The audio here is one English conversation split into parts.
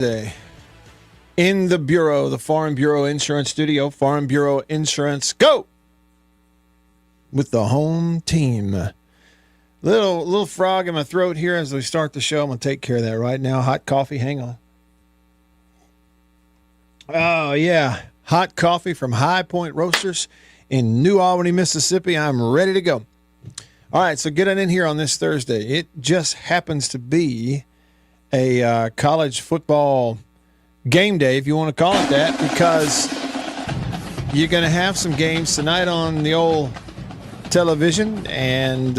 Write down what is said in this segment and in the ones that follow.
Day. In the Bureau, the Farm Bureau Insurance Studio, Farm Bureau Insurance, go! With the home team. Little frog in my throat here as we start the show. I'm going to take care of that right now. Hot coffee, hang on. Oh, yeah. Hot coffee from High Point Roasters in New Albany, Mississippi. I'm ready to go. All right, so get on in here on this Thursday. It just happens to be a college football game day, if you want to call it that, because you're going to have some games tonight on the old television, and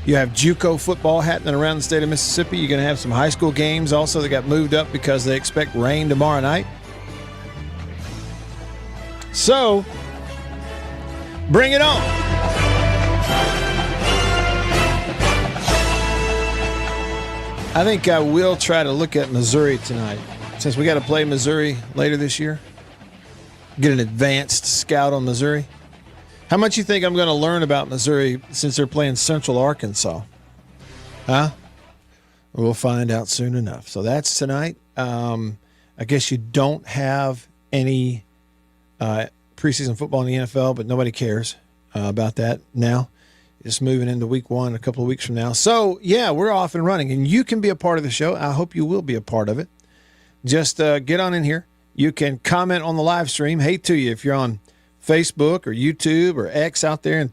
you have JUCO football happening around the state of Mississippi. You're going to have some high school games also that got moved up because they expect rain tomorrow night. So, bring it on. I think I will try to look at Missouri tonight, since we got to play Missouri later this year. Get an advanced scout on Missouri. How much you think I'm going to learn about Missouri since they're playing Central Arkansas? Huh? We'll find out soon enough. So that's tonight. I guess you don't have any preseason football in the NFL, but nobody cares about that now. Just moving into week one a couple of weeks from now. So, yeah, we're off and running, and you can be a part of the show. I hope you will be a part of it. Just get on in here. You can comment on the live stream. Hey to you if you're on Facebook or YouTube or X out there, and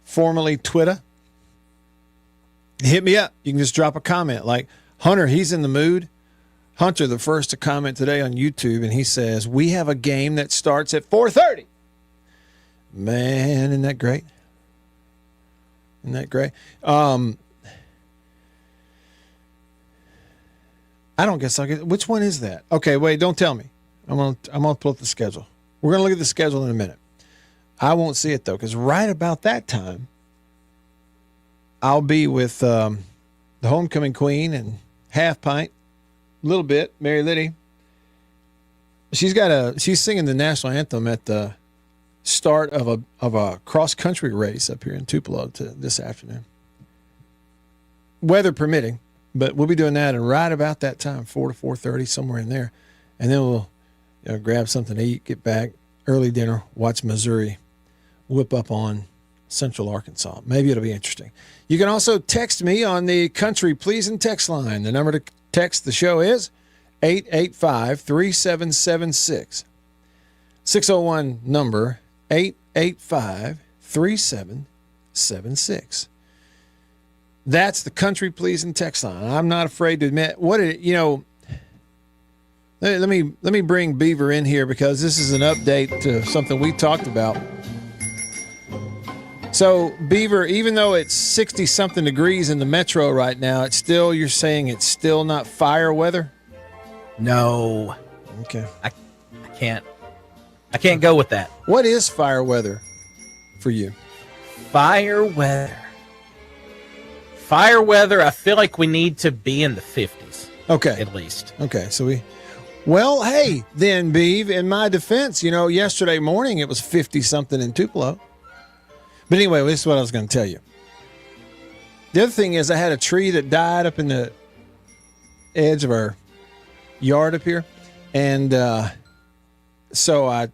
formerly Twitter. Hit me up. You can just drop a comment like, Hunter, he's in the mood. Hunter, the first to comment today on YouTube, and he says, we have a game that starts at 4:30. Man, isn't that great? Isn't that great? I don't guess I'll get. Which one is that? Okay, wait, don't tell me. I'm gonna pull up the schedule. We're gonna look at the schedule in a minute. I won't see it though, because right about that time, I'll be with the homecoming queen and Half Pint, a little bit, Mary Liddy. She's singing the national anthem at the start of a cross country race up here in Tupelo this afternoon. Weather permitting, but we'll be doing that at right about that time, 4 to 4:30, somewhere in there, and then we'll grab something to eat, get back, early dinner, watch Missouri whip up on Central Arkansas. Maybe it'll be interesting. You can also text me on the Country Pleasing text line. The number to text the show is 885-3776. 601 number 885-3776. That's the Country Pleasing text line. I'm not afraid to admit let me bring Beaver in here, because this is an update to something we talked about. So, Beaver, even though it's 60-something degrees in the metro right now, you're saying it's still not fire weather? No. Okay. I can't go with that. What is fire weather for you? Fire weather. Fire weather, I feel like we need to be in the 50s. Okay. At least. Okay, well, hey, then, Beav, in my defense, yesterday morning it was 50-something in Tupelo. But anyway, this is what I was going to tell you. The other thing is I had a tree that died up in the edge of our yard up here. And so I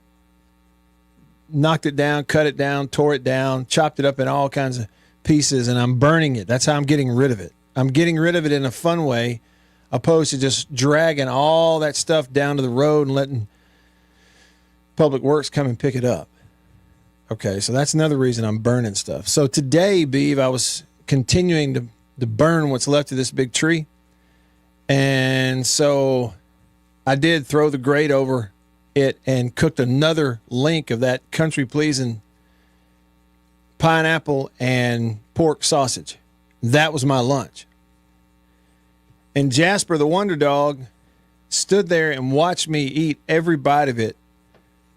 knocked it down, cut it down, tore it down, chopped it up in all kinds of pieces, and I'm burning it. That's how I'm getting rid of it. I'm getting rid of it in a fun way, opposed to just dragging all that stuff down to the road and letting Public Works come and pick it up. Okay, so that's another reason I'm burning stuff. So today, Beav, I was continuing to burn what's left of this big tree. And so I did throw the grate over it and cooked another link of that Country Pleasing pineapple and pork sausage. That was my lunch. And Jasper, the Wonder Dog, stood there and watched me eat every bite of it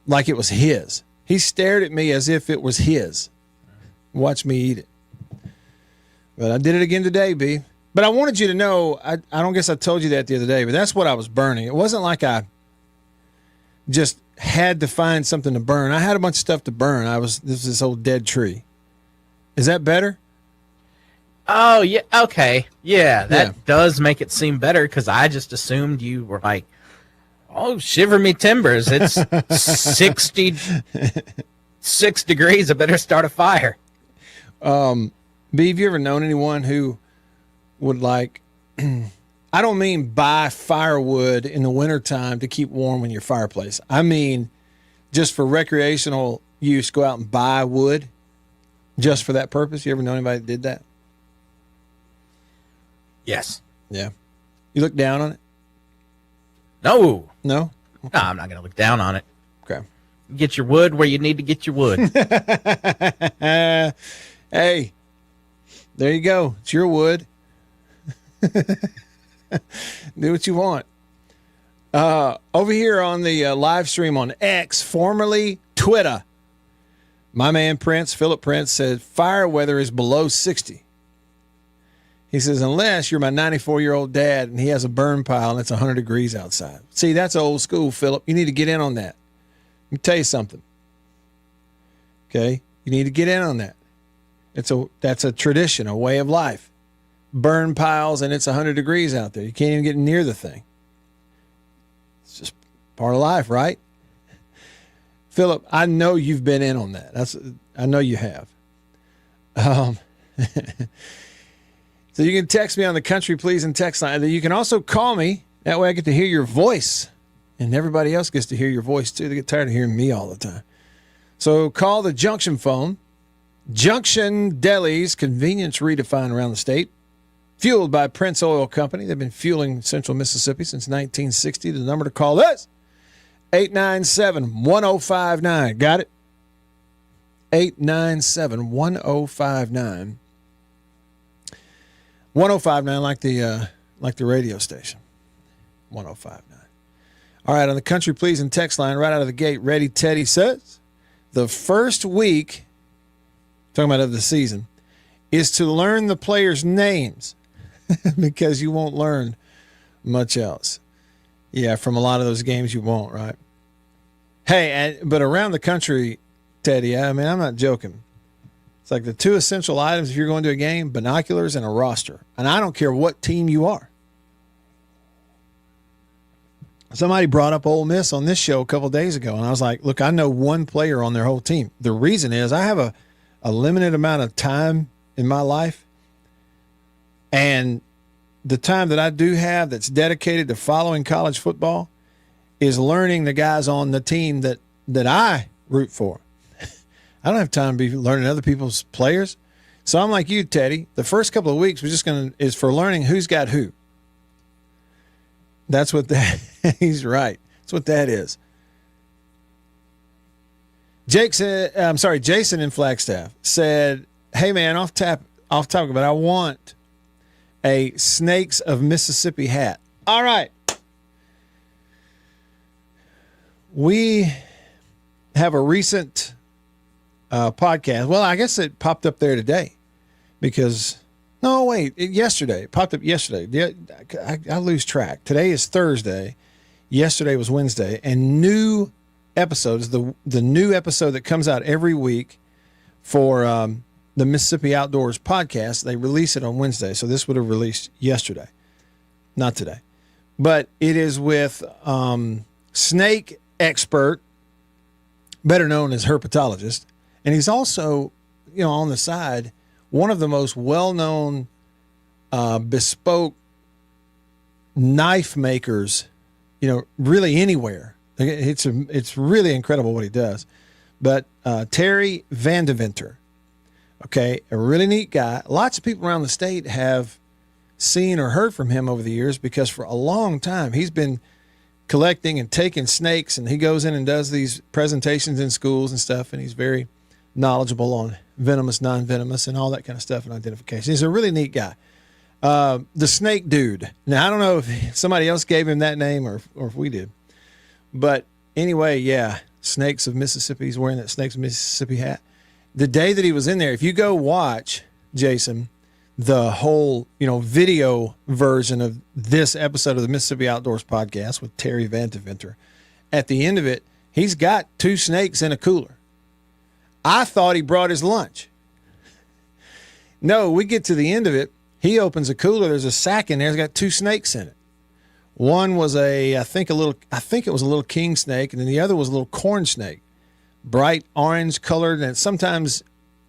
like it was his. He stared at me as if it was his. Watch me eat it. But I did it again today, B. But I wanted you to know, I don't guess I told you that the other day, but that's what I was burning. It wasn't like I just had to find something to burn. I had a bunch of stuff to burn. This was this old dead tree. Is that better? Oh, yeah. Okay. Yeah, that does make it seem better because I just assumed you were like, oh, shiver me timbers. It's 66 degrees. I better start a fire. B, have you ever known anyone who would like, I don't mean buy firewood in the wintertime to keep warm in your fireplace. I mean just for recreational use, go out and buy wood just for that purpose. You ever know anybody that did that? Yes. Yeah. You look down on it? No. No? No, I'm not going to look down on it. Okay. Get your wood where you need to get your wood. Hey, there you go. It's your wood. Do what you want. Over here on the live stream on X, formerly Twitter, my man Philip Prince, said fire weather is below 60. He says, unless you're my 94-year-old dad and he has a burn pile and it's 100 degrees outside. See, that's old school, Philip. You need to get in on that. Let me tell you something. Okay? You need to get in on that. That's a tradition, a way of life. Burn piles and it's 100 degrees out there. You can't even get near the thing. It's just part of life, right? Philip, I know you've been in on that. I know you have. So you can text me on the Country Pleasing text line. You can also call me. That way I get to hear your voice. And everybody else gets to hear your voice too. They get tired of hearing me all the time. So call the Junction phone. Junction Delis, convenience redefined around the state. Fueled by Prince Oil Company. They've been fueling Central Mississippi since 1960. The number to call is 897-1059. Got it? 897-1059. 1059 like the radio station. 1059. All right, on the Country Pleasing text line, right out of the gate, Ready Teddy says, the first week, talking about of the season, is to learn the players' names because you won't learn much else. Yeah, from a lot of those games you won't, right? Hey, but around the country, Teddy, I mean, I'm not joking. It's like the two essential items if you're going to a game, binoculars and a roster. And I don't care what team you are. Somebody brought up Ole Miss on this show a couple of days ago, and I was like, look, I know one player on their whole team. The reason is I have a limited amount of time in my life, and the time that I do have that's dedicated to following college football is learning the guys on the team that I root for. I don't have time to be learning other people's players. So I'm like you, Teddy. The first couple of weeks is for learning who's got who. That's what that he's right. That's what that is. Jason in Flagstaff said, hey man, off topic, but I want a Snakes of Mississippi hat. All right. We have a recent podcast. Well, I guess it popped up there today because yesterday. It popped up yesterday. I lose track. Today is Thursday. Yesterday was Wednesday, and new episodes, the new episode that comes out every week for the Mississippi Outdoors podcast, they release it on Wednesday. So this would have released yesterday, not today. But it is with snake expert, better known as herpetologist. And he's also, on the side, one of the most well-known bespoke knife makers, really anywhere. It's really incredible what he does. But Terry Vandeventer, okay, a really neat guy. Lots of people around the state have seen or heard from him over the years because for a long time he's been collecting and taking snakes, and he goes in and does these presentations in schools and stuff, and he's very knowledgeable on venomous, non-venomous, and all that kind of stuff and identification. He's a really neat guy. The Snake Dude. Now, I don't know if somebody else gave him that name or if we did. But anyway, yeah, Snakes of Mississippi. He's wearing that Snakes of Mississippi hat. The day that he was in there, if you go watch, Jason, the whole, video version of this episode of the Mississippi Outdoors podcast with Terry Vandeventer, at the end of it, he's got 2 snakes in a cooler. I thought he brought his lunch. No, we get to the end of it. He opens a cooler. There's a sack in there. It's got 2 snakes in it. One was I think it was a little king snake, and then the other was a little corn snake, bright orange colored. And sometimes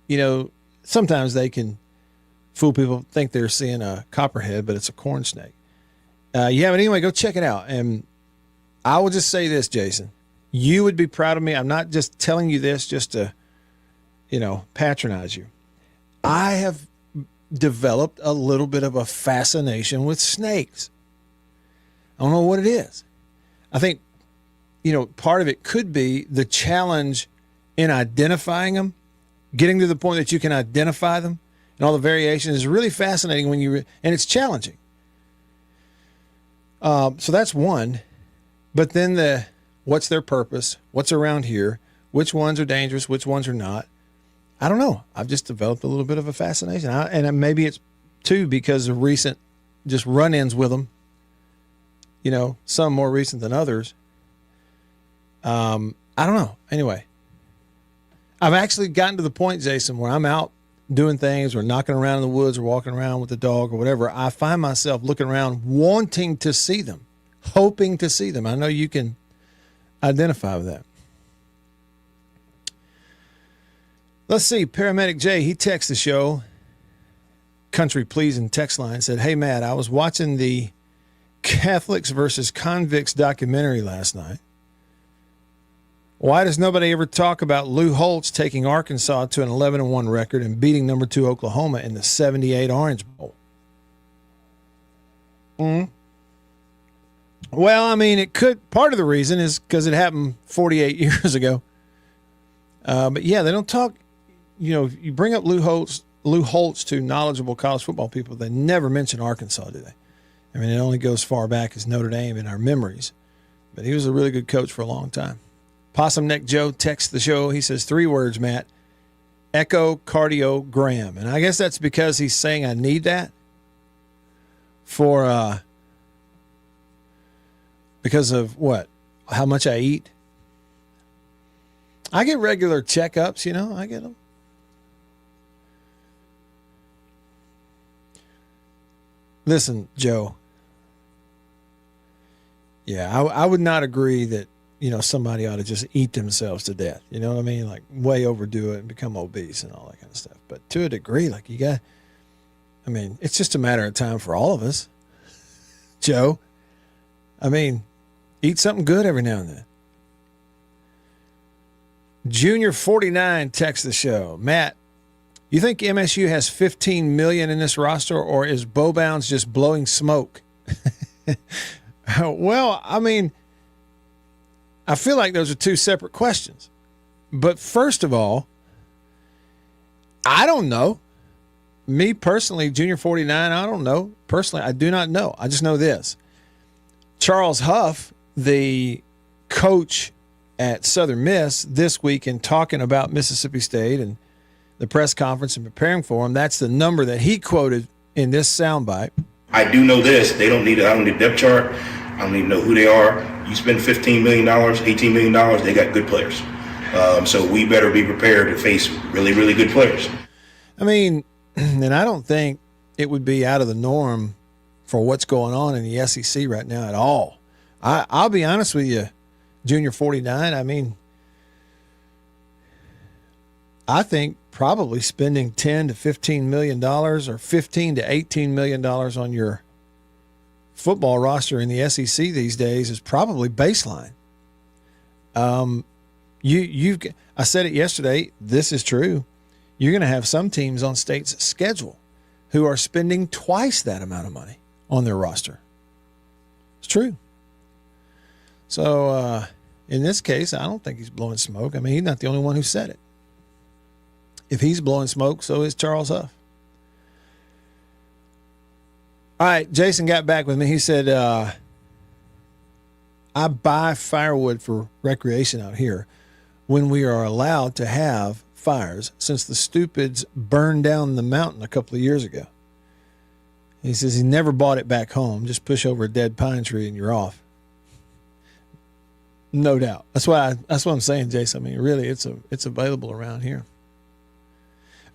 they can fool people, think they're seeing a copperhead, but it's a corn snake. But anyway, go check it out. And I will just say this, Jason, you would be proud of me. I'm not just telling you this just to, patronize you. I have developed a little bit of a fascination with snakes. I don't know what it is. I think, part of it could be the challenge in identifying them, getting to the point that you can identify them, and all the variations is really fascinating and it's challenging. So that's one. But then what's their purpose? What's around here? Which ones are dangerous? Which ones are not? I don't know. I've just developed a little bit of a fascination. And maybe it's too because of recent just run-ins with them. Some more recent than others. I don't know. Anyway, I've actually gotten to the point, Jason, where I'm out doing things or knocking around in the woods or walking around with the dog or whatever. I find myself looking around, wanting to see them, hoping to see them. I know you can identify with that. Let's see. Paramedic Jay, he texted the show, country pleasing text line, said, "Hey, Matt, I was watching the Catholics versus convicts documentary last night. Why does nobody ever talk about Lou Holtz taking Arkansas to an 11-1 record and beating number 2 Oklahoma in the 78 Orange Bowl?" Well, it could. Part of the reason is because it happened 48 years ago. But yeah, they don't talk. You bring up Lou Holtz to knowledgeable college football people, they never mention Arkansas, do they? It only goes far back as Notre Dame in our memories. But he was a really good coach for a long time. Possum Neck Joe texts the show. He says 3 words, Matt: echocardiogram. And I guess that's because he's saying I need that for because of what? How much I eat. I get regular checkups, I get them. Listen, Joe. Yeah, I would not agree that, somebody ought to just eat themselves to death. You know what I mean? Like way overdo it and become obese and all that kind of stuff. But to a degree, like it's just a matter of time for all of us. Joe, eat something good every now and then. Junior 49 texts the show. Matt, you think MSU has 15 million in this roster, or is Bo Bounds just blowing smoke? Well, I feel like those are 2 separate questions. But first of all, I don't know. Me personally, Junior 49, I don't know. Personally, I do not know. I just know this. Charles Huff, the coach at Southern Miss this week, in talking about Mississippi State and the press conference and preparing for him, that's the number that he quoted in this soundbite. I do know this. I don't need a depth chart. I don't even know who they are. You spend $15 million, $18 million, they got good players. So we better be prepared to face really, really good players. And I don't think it would be out of the norm for what's going on in the SEC right now at all. I'll be honest with you, Junior 49, I think probably spending $10 to $15 million or $15 to $18 million on your football roster in the SEC these days is probably baseline. I said it yesterday. This is true. You're going to have some teams on State's schedule who are spending twice that amount of money on their roster. It's true. So in this case, I don't think he's blowing smoke. He's not the only one who said it. If he's blowing smoke, so is Charles Huff. All right, Jason got back with me. He said, I buy firewood for recreation out here when we are allowed to have fires, since the stupids burned down the mountain a couple of years ago. He says he never bought it back home. Just push over a dead pine tree and you're off. No doubt. That's what I'm saying, Jason. Really, it's available around here.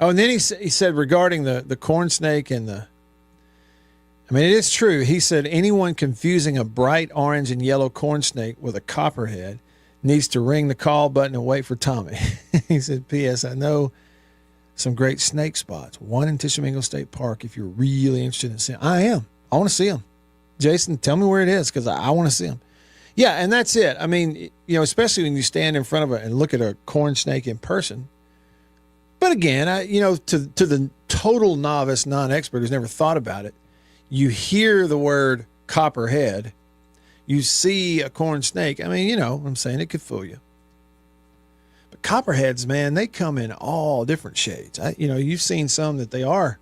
Oh, and then he said regarding the corn snake and I mean, it is true. He said anyone confusing a bright orange and yellow corn snake with a copperhead needs to ring the call button and wait for Tommy. He said, P.S. I know some great snake spots. One in Tishomingo State Park if you're really interested in seeing. I am. I want to see them. Jason, tell me where it is because I want to see them. Yeah, and that's it. I mean, especially when you stand in front of it and look at a corn snake in person. But again, to the total novice, non-expert who's never thought about it, you hear the word copperhead, you see a corn snake. I mean, what I'm saying, it could fool you. But copperheads, man, they come in all different shades. You've seen some that they are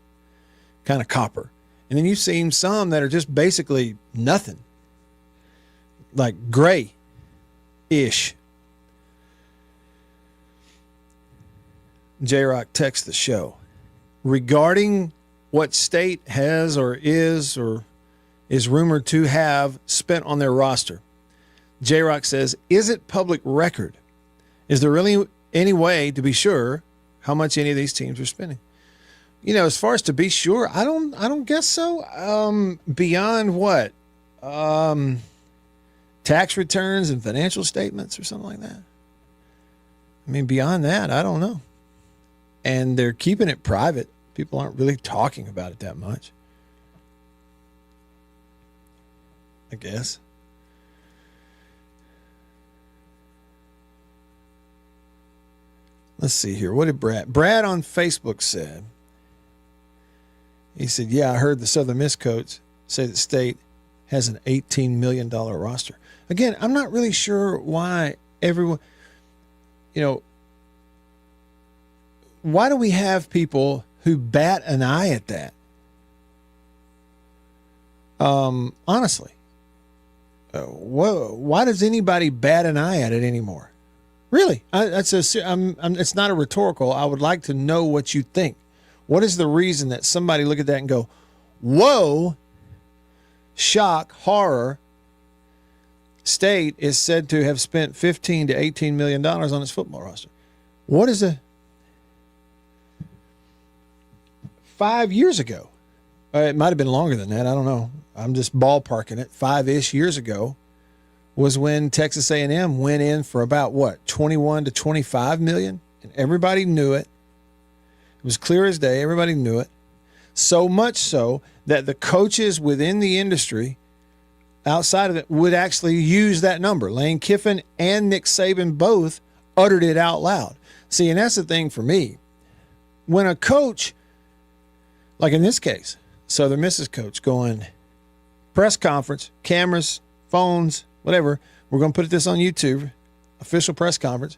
kind of copper. And then you've seen some that are just basically nothing, like gray-ish. J-Rock texts the show regarding what state has or is rumored to have spent on their roster. J-Rock says, is it public record? Is there really any way to be sure how much any of these teams are spending? As far as to be sure, I don't guess so. Beyond what? Tax returns and financial statements or something like that. I mean, beyond that, I don't know. And they're keeping it private. People aren't really talking about it that much, I guess. Let's see here. What did Brad on Facebook said? He said, yeah, I heard the Southern Miss coach say that State has an $18 million roster. Again, I'm not really sure why everyone, why do we have people who bat an eye at that? Honestly, why does anybody bat an eye at it anymore? Really? It's not a rhetorical. I would like to know what you think. What is the reason that somebody look at that and go, whoa, shock, horror, State is said to have spent $15 to $18 million on its football roster? What is 5 years ago? It might have been longer than that. I don't know. I'm just ballparking it. 5-ish years ago was when Texas A&M went in for about 21 to 25 million, and everybody knew it. It was clear as day. Everybody knew it. So much so that the coaches within the industry outside of it would actually use that number. Lane Kiffin and Nick Saban both uttered it out loud. See, and that's the thing for me. When a coach, like in this case, Southern Miss's coach going, press conference, cameras, phones, whatever, we're going to put this on YouTube, official press conference.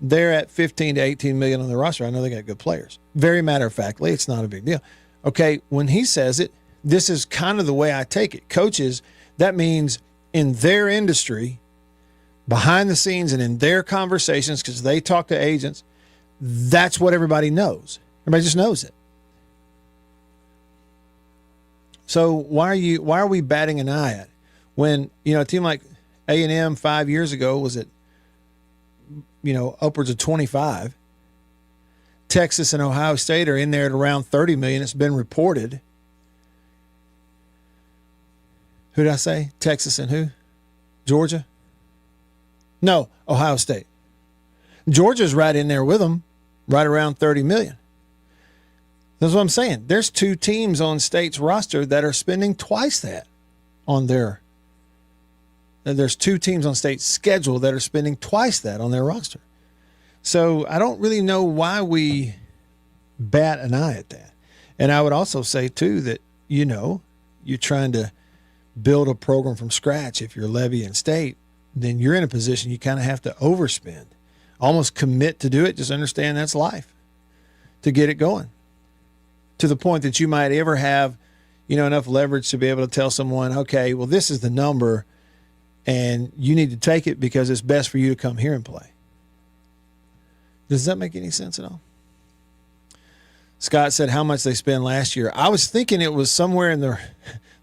They're at 15 to 18 million on the roster. I know they got good players. Very matter-of-factly, it's not a big deal. Okay, when he says it, this is kind of the way I take it. Coaches, that means in their industry, behind the scenes and in their conversations, because they talk to agents, that's what everybody knows. Everybody just knows it. So why are we batting an eye at it? When, a team like A&M 5 years ago was at, upwards of 25. Texas and Ohio State are in there at around 30 million. It's been reported. Who did I say? Texas and who? Georgia? No, Ohio State. Georgia's right in there with them, right around 30 million. That's what I'm saying. There's two teams on State's roster that are spending twice that on their. There's two teams on State's schedule that are spending twice that on their roster. So I don't really know why we bat an eye at that. And I would also say, too, that, you're trying to build a program from scratch. If you're Levy and State, then you're in a position you kind of have to overspend. Almost commit to do it. Just understand that's life to get it going. To the point that you might ever have, enough leverage to be able to tell someone, okay, well, this is the number, and you need to take it because it's best for you to come here and play. Does that make any sense at all? Scott said how much they spent last year. I was thinking it was somewhere in the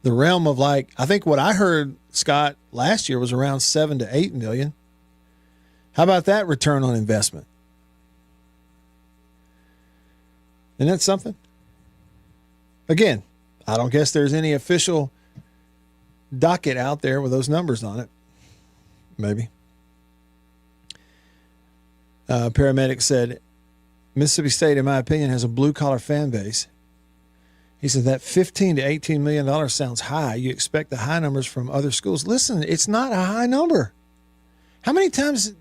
realm of I think what I heard, Scott, last year was around 7 to 8 million. How about that return on investment? Isn't that something? Again, I don't guess there's any official docket out there with those numbers on it. Maybe. Paramedic said, Mississippi State, in my opinion, has a blue-collar fan base. He said that $15 to $18 million sounds high. You expect the high numbers from other schools. Listen, it's not a high number. How many times?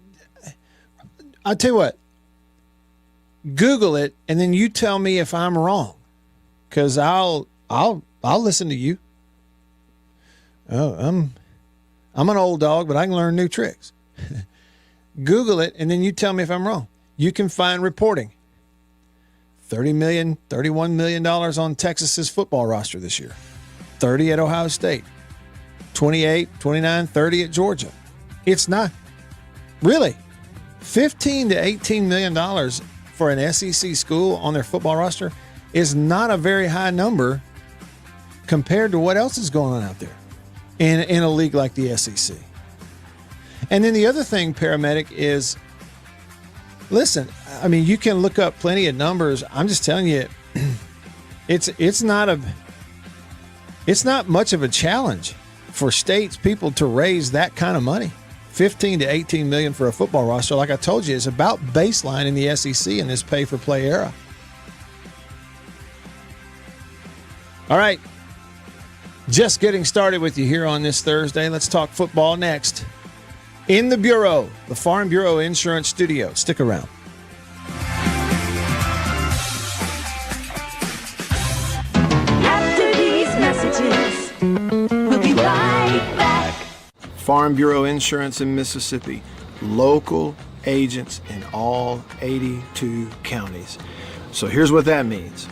I'll tell you what. Google it, and then you tell me if I'm wrong, because I'll listen to you. Oh, I'm an old dog, but I can learn new tricks. Google it, and then you tell me if I'm wrong. You can find reporting. $30 million, $31 million on Texas's football roster this year. 30 at Ohio State. 28, 29, 30 at Georgia. It's not really $15 to $18 million for an SEC school on their football roster is not a very high number compared to what else is going on out there in a league like the SEC. And then the other thing, Paramedic, is, listen, I mean, you can look up plenty of numbers. I'm just telling you, it's not much of a challenge for states people to raise that kind of money. 15 to 18 million for a football roster, like I told you, is about baseline in the SEC in this pay-for-play era. All right, just getting started with you here on this Thursday. Let's talk football next. In the Bureau, the Farm Bureau Insurance Studio. Stick around. After these messages, we'll be right back. Farm Bureau Insurance in Mississippi. Local agents in all 82 counties. So here's what that means.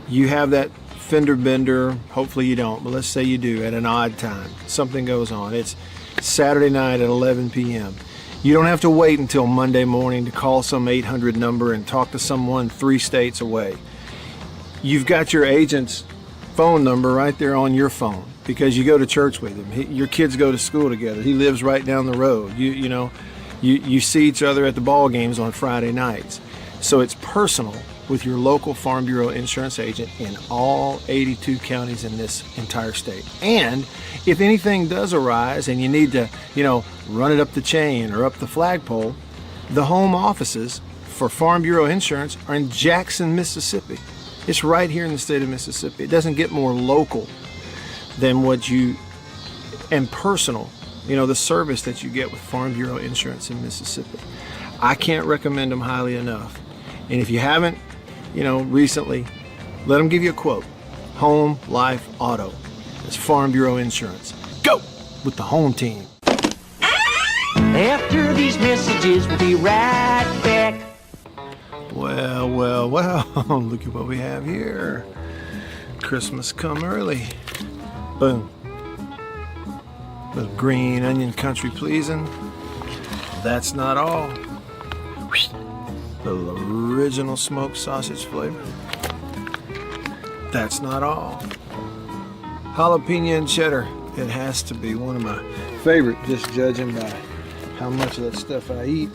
You have that fender bender, hopefully you don't, but let's say you do at an odd time. Something goes on. It's Saturday night at 11 p.m. You don't have to wait until Monday morning to call some 800 number and talk to someone 3 states away. You've got your agent's phone number right there on your phone because you go to church with him. Your kids go to school together. He lives right down the road. You see each other at the ball games on Friday nights. So it's personal with your local Farm Bureau insurance agent in all 82 counties in this entire state. And if anything does arise and you need to, run it up the chain or up the flagpole, the home offices for Farm Bureau Insurance are in Jackson, Mississippi. It's right here in the state of Mississippi. It doesn't get more local than and personal, the service that you get with Farm Bureau Insurance in Mississippi. I can't recommend them highly enough. And if you haven't, recently, let them give you a quote. Home, life, auto. It's Farm Bureau Insurance. Go with the home team. After these messages, we'll be right back. Well, look at what we have here. Christmas come early. Boom. Little green onion country pleasing. That's not all. Little original smoked sausage flavor. That's not all. Jalapeno and cheddar. It has to be one of my favorite, just judging by how much of that stuff I eat.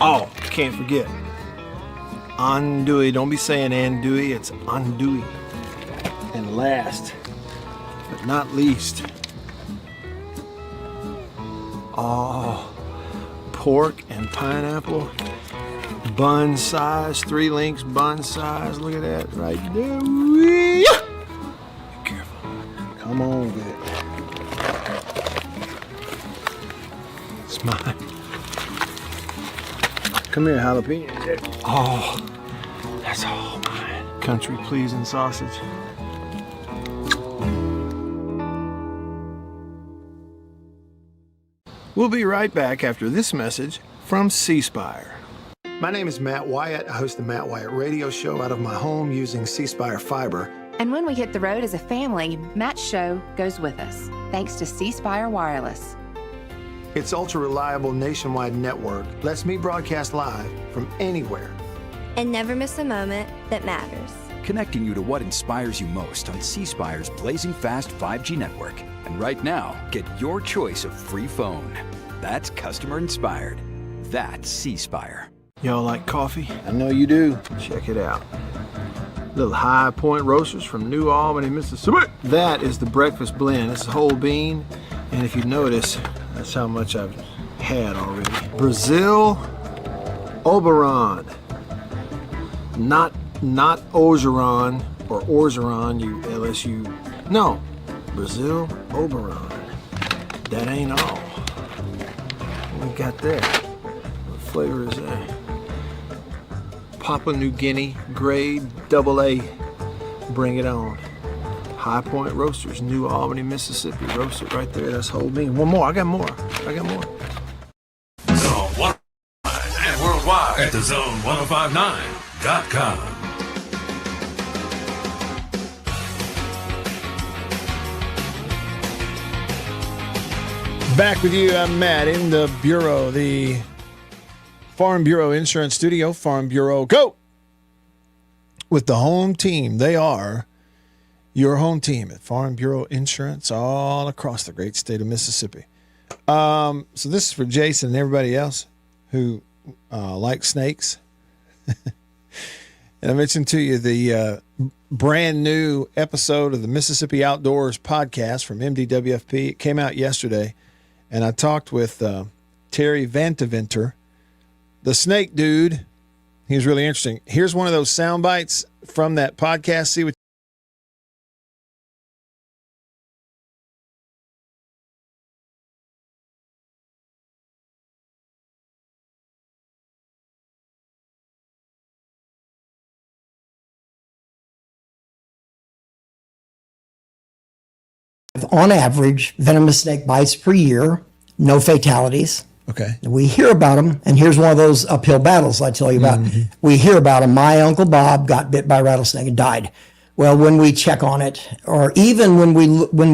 Oh, can't forget. Andouille. Don't be saying andouille, it's andouille. And last, but not least, pork and pineapple, bun size, 3 links bun size. Look at that right there. Be careful. Come on with it. It's mine. Come here, jalapeno. Oh, that's all mine. Country pleasing sausage. We'll be right back after this message from C Spire. My name is Matt Wyatt. I host the Matt Wyatt radio show out of my home using C Spire fiber. And when we hit the road as a family, Matt's show goes with us, thanks to C Spire Wireless. Its ultra-reliable nationwide network lets me broadcast live from anywhere. And never miss a moment that matters. connecting you to what inspires you most on C Spire's blazing fast 5G network. And right now, get your choice of free phone. That's customer inspired. That's C Spire. Y'all like coffee? I know you do. Check it out. Little High Point Roasters from New Albany, Mississippi. That is the breakfast blend. It's whole bean. And if you notice, that's how much I've had already. Brazil Oberon. Not Ogeron or Orgeron, you LSU. No, Brazil Oberon. That ain't all. What we got there? What flavor is that? Papua New Guinea grade AA. Bring it on. High Point Roasters, New Albany, Mississippi. Roasted right there. That's whole bean. One more. I got more. Zone 1 and worldwide at thezone1059.com. Back with you. I'm Matt in the Bureau, the Farm Bureau Insurance Studio. Farm Bureau, go! With the home team. They are your home team at Farm Bureau Insurance all across the great state of Mississippi. So this is for Jason and everybody else who like snakes. And I mentioned to you the brand new episode of the Mississippi Outdoors podcast from MDWFP. It came out yesterday, and I talked with Terry Vantaventer, the snake dude. He was really interesting. Here's one of those sound bites from that podcast. See what on average, venomous snake bites per year, no fatalities. Okay. We hear about them, and here's one of those uphill battles I tell you about. We hear about them. My Uncle Bob got bit by a rattlesnake and died. Well, when we check on it, or even when we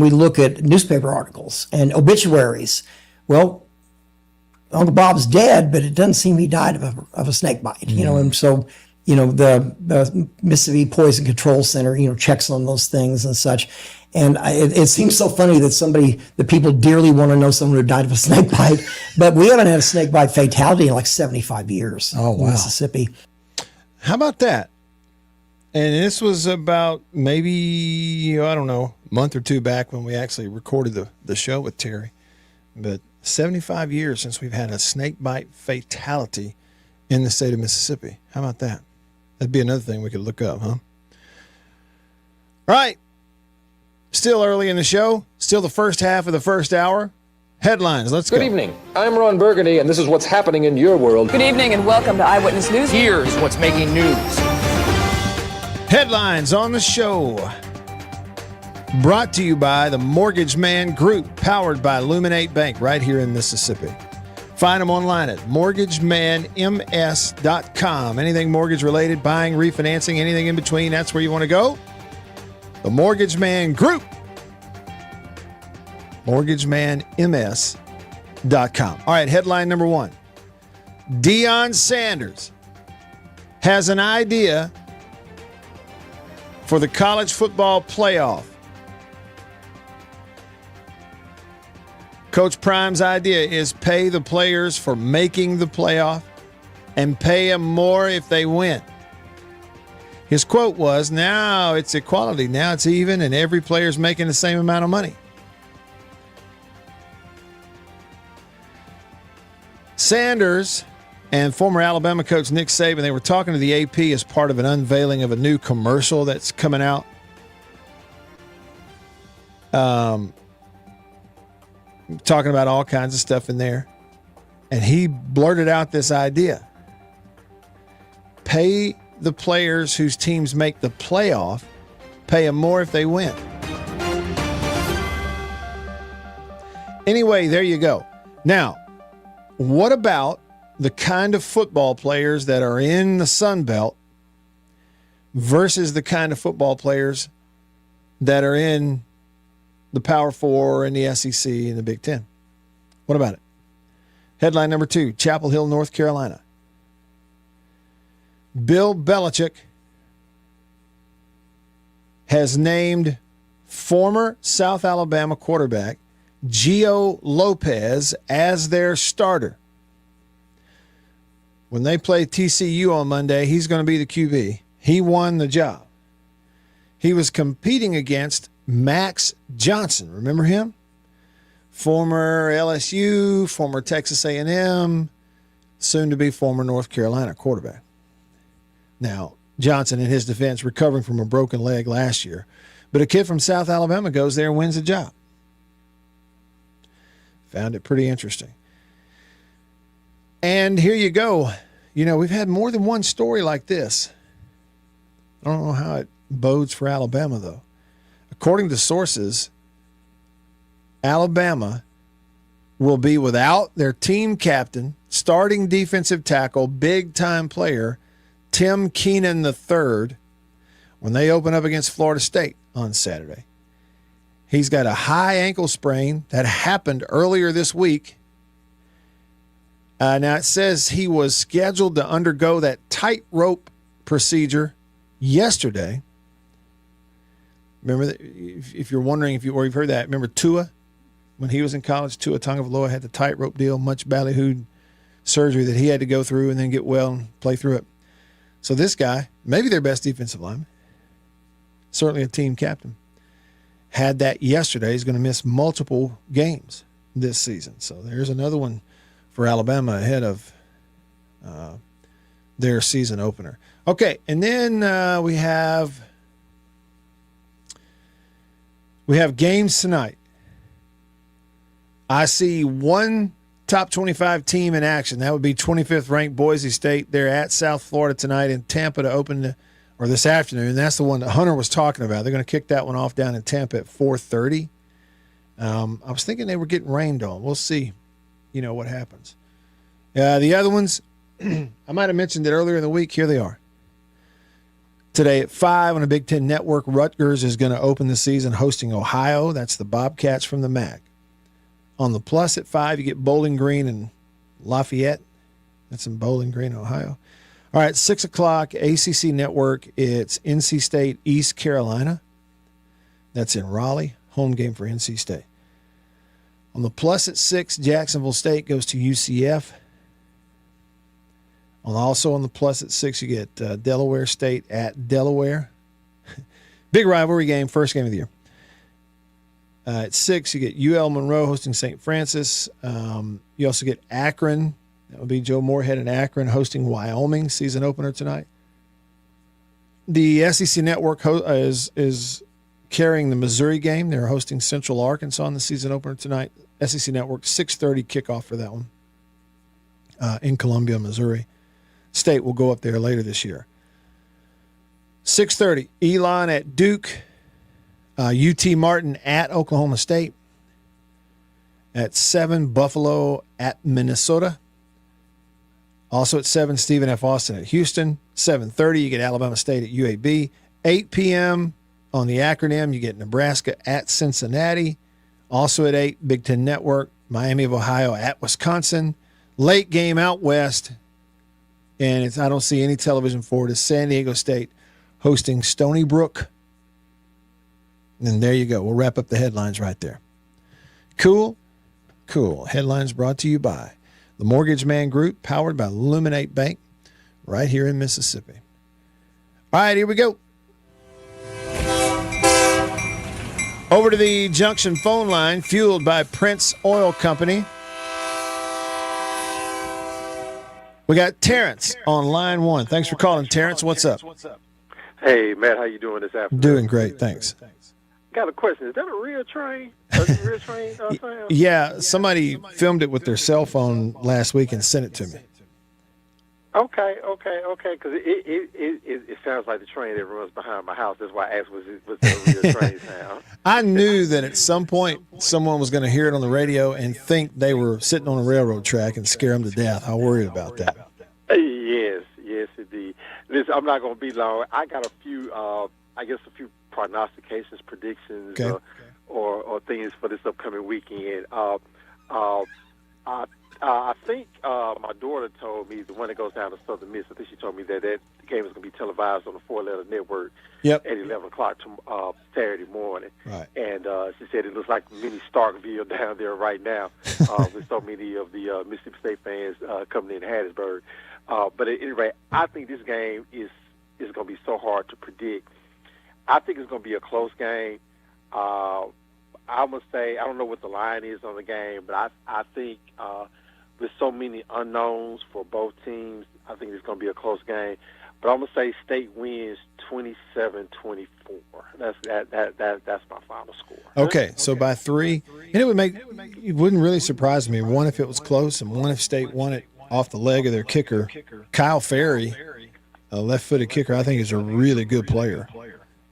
look at newspaper articles and obituaries, well, Uncle Bob's dead, but it doesn't seem he died of a snake bite. You know, and so the Mississippi Poison Control Center checks on those things and such. And it seems so funny that people dearly want to know someone who died of a snake bite, but we haven't had a snake bite fatality in like 75 years in Mississippi. How about that? And this was about maybe, I don't know, a month or two back when we actually recorded the show with Terry. But 75 years since we've had a snake bite fatality in the state of Mississippi. How about that? That'd be another thing we could look up, huh? All right. Still early in the show. Still the first half of the first hour. Headlines. Let's go. Good evening. I'm Ron Burgundy, and this is what's happening in your world. Good evening, and welcome to Eyewitness News. Here's what's making news. Headlines on the show. Brought to you by the Mortgage Man Group, powered by Illuminate Bank right here in Mississippi. Find them online at mortgagemanms.com. Anything mortgage related, buying, refinancing, anything in between, that's where you want to go. The Mortgage Man Group. mortgagemanms.com. All right, headline number one. Deion Sanders has an idea for the college football playoff. Coach Prime's idea is pay the players for making the playoff and pay them more if they win. His quote was, now it's equality, now it's even, and every player's making the same amount of money. Sanders and former Alabama coach Nick Saban, they were talking to the AP as part of an unveiling of a new commercial that's coming out. Talking about all kinds of stuff in there. And he blurted out this idea. Pay the players whose teams make the playoff, pay them more if they win. Anyway, there you go. Now, what about the kind of football players that are in the Sun Belt versus the kind of football players that are in the Power Four and the SEC and the Big Ten? What about it? Headline number two, Chapel Hill, North Carolina. Bill Belichick has named former South Alabama quarterback Gio Lopez as their starter. When they play TCU on Monday, he's going to be the QB. He won the job. He was competing against Max Johnson. Remember him? Former LSU, former Texas A&M, soon to be former North Carolina quarterback. Now, Johnson, in his defense, recovering from a broken leg last year. But a kid from South Alabama goes there and wins the job. Found it pretty interesting. And here you go. You know, we've had more than one story like this. I don't know how it bodes for Alabama, though. According to sources, Alabama will be without their team captain, starting defensive tackle, big-time player, Tim Keenan III, when they open up against Florida State on Saturday. He's got a high ankle sprain that happened earlier this week. Now, it says he was scheduled to undergo that tightrope procedure yesterday. Remember, that, if you're wondering or you've heard that, remember Tua? When he was in college, Tua Tagovailoa had the tightrope deal, much ballyhooed surgery that he had to go through and then get well and play through it. So this guy, maybe their best defensive lineman, certainly a team captain, had that yesterday. He's going to miss multiple games this season. So there's another one for Alabama ahead of their season opener. Okay, and then we have games tonight. I see one top 25 team in action. That would be 25th ranked Boise State. They're at South Florida tonight in Tampa to open or this afternoon. That's the one that Hunter was talking about. They're going to kick that one off down in Tampa at 4:30. I was thinking they were getting rained on. We'll see, what happens. The other ones, I might have mentioned it earlier in the week. Here they are. Today at 5 on the Big Ten Network, Rutgers is going to open the season hosting Ohio. That's the Bobcats from the MAC. On the Plus at 5, you get Bowling Green and Lafayette. That's in Bowling Green, Ohio. All right, 6 o'clock, ACC Network. It's NC State, East Carolina. That's in Raleigh. Home game for NC State. On the Plus at 6, Jacksonville State goes to UCF. Also on the Plus at 6, you get Delaware State at Delaware. Big rivalry game, first game of the year. At 6, you get UL Monroe hosting St. Francis. You also get Akron. That would be Joe Moorhead and Akron hosting Wyoming, season opener tonight. The SEC Network is carrying the Missouri game. They're hosting Central Arkansas in the season opener tonight. SEC Network, 6:30 kickoff for that one in Columbia, Missouri. State will go up there later this year. 6:30, Elon at Duke. UT Martin at Oklahoma State. At 7, Buffalo at Minnesota. Also at 7, Stephen F. Austin at Houston. 7:30, you get Alabama State at UAB. 8 p.m. on the acronym, you get Nebraska at Cincinnati. Also at 8, Big Ten Network, Miami of Ohio at Wisconsin. Late game out west, and I don't see any television for it, is San Diego State hosting Stony Brook. And there you go. We'll wrap up the headlines right there. Cool. Headlines brought to you by the Mortgage Man Group, powered by Luminate Bank, right here in Mississippi. All right, here we go. Over to the Junction phone line, fueled by Prince Oil Company. We got Terrence on line 1. Thanks for calling, Terrence. What's up? Hey, Matt, how you doing this afternoon? Doing great, thanks. Got a question. Is that a real train? Is it a real train? Yeah, somebody filmed it with their cell phone last week and sent it to me. Okay. Because it sounds like the train that runs behind my house. That's why I asked, was it a real train sound? I knew that at some point someone was going to hear it on the radio and think they were sitting on a railroad track and scare them to death. I worried about that. Yes, indeed. Listen, I'm not going to be long. I got a few prognostications, predictions, or things for this upcoming weekend. I think my daughter told me, the one that goes down to Southern Miss, I think she told me that game is going to be televised on the 4-letter network at 11 o'clock Saturday morning. Right. And she said it looks like mini Starkville down there right now with so many of the Mississippi State fans coming in Hattiesburg. But at any rate, I think this game is going to be so hard to predict. I think it's going to be a close game. I must say, I don't know what the line is on the game, but I think with so many unknowns for both teams, I think it's going to be a close game. But I'm going to say State wins 27-24. That's my final score. Okay, so by 3, and it wouldn't really surprise me, one if it was close and one if State won it off the leg of their kicker. Kyle Ferry, a left-footed kicker, I think is a really good player,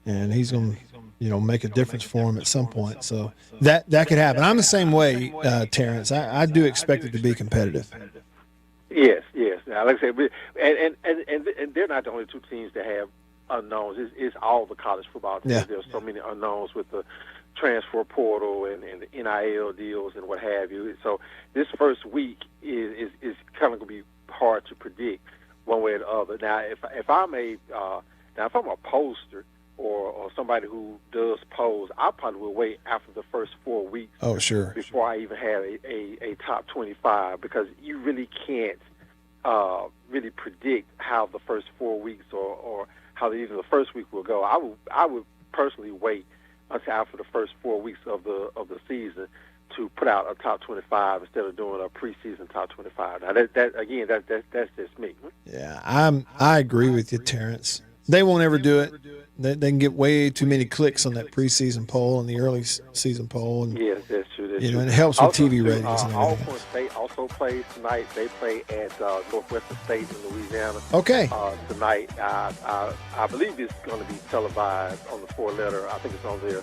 and he's going to make a difference for him at some point. So that could happen. I'm the same way, Terrence. I do expect it to be competitive. Yes. Now, like I said, and they're not the only two teams that have unknowns. It's all the college football teams. Yeah. There's so many unknowns with the transfer portal and the NIL deals and what have you. So this first week is kind of going to be hard to predict one way or the other. Now, if I'm a poster or somebody who does pose, I probably will wait after the first 4 weeks. Oh, sure. Before I even have a top 25, because you really can't really predict how the first 4 weeks or how even the first week will go. I would personally wait until after the first 4 weeks of the season to put out a top 25 instead of doing a preseason top 25. Now that's just me. Yeah, I agree with you, Terrence. They won't ever do it. They can get way too many clicks on that preseason poll and the early season poll. And, yes, that's true. And it helps with also, TV ratings and everything. Alcorn State also plays tonight. They play at Northwestern State in Louisiana. Okay. Tonight, I believe it's going to be televised on the 4-letter. I think it's on there.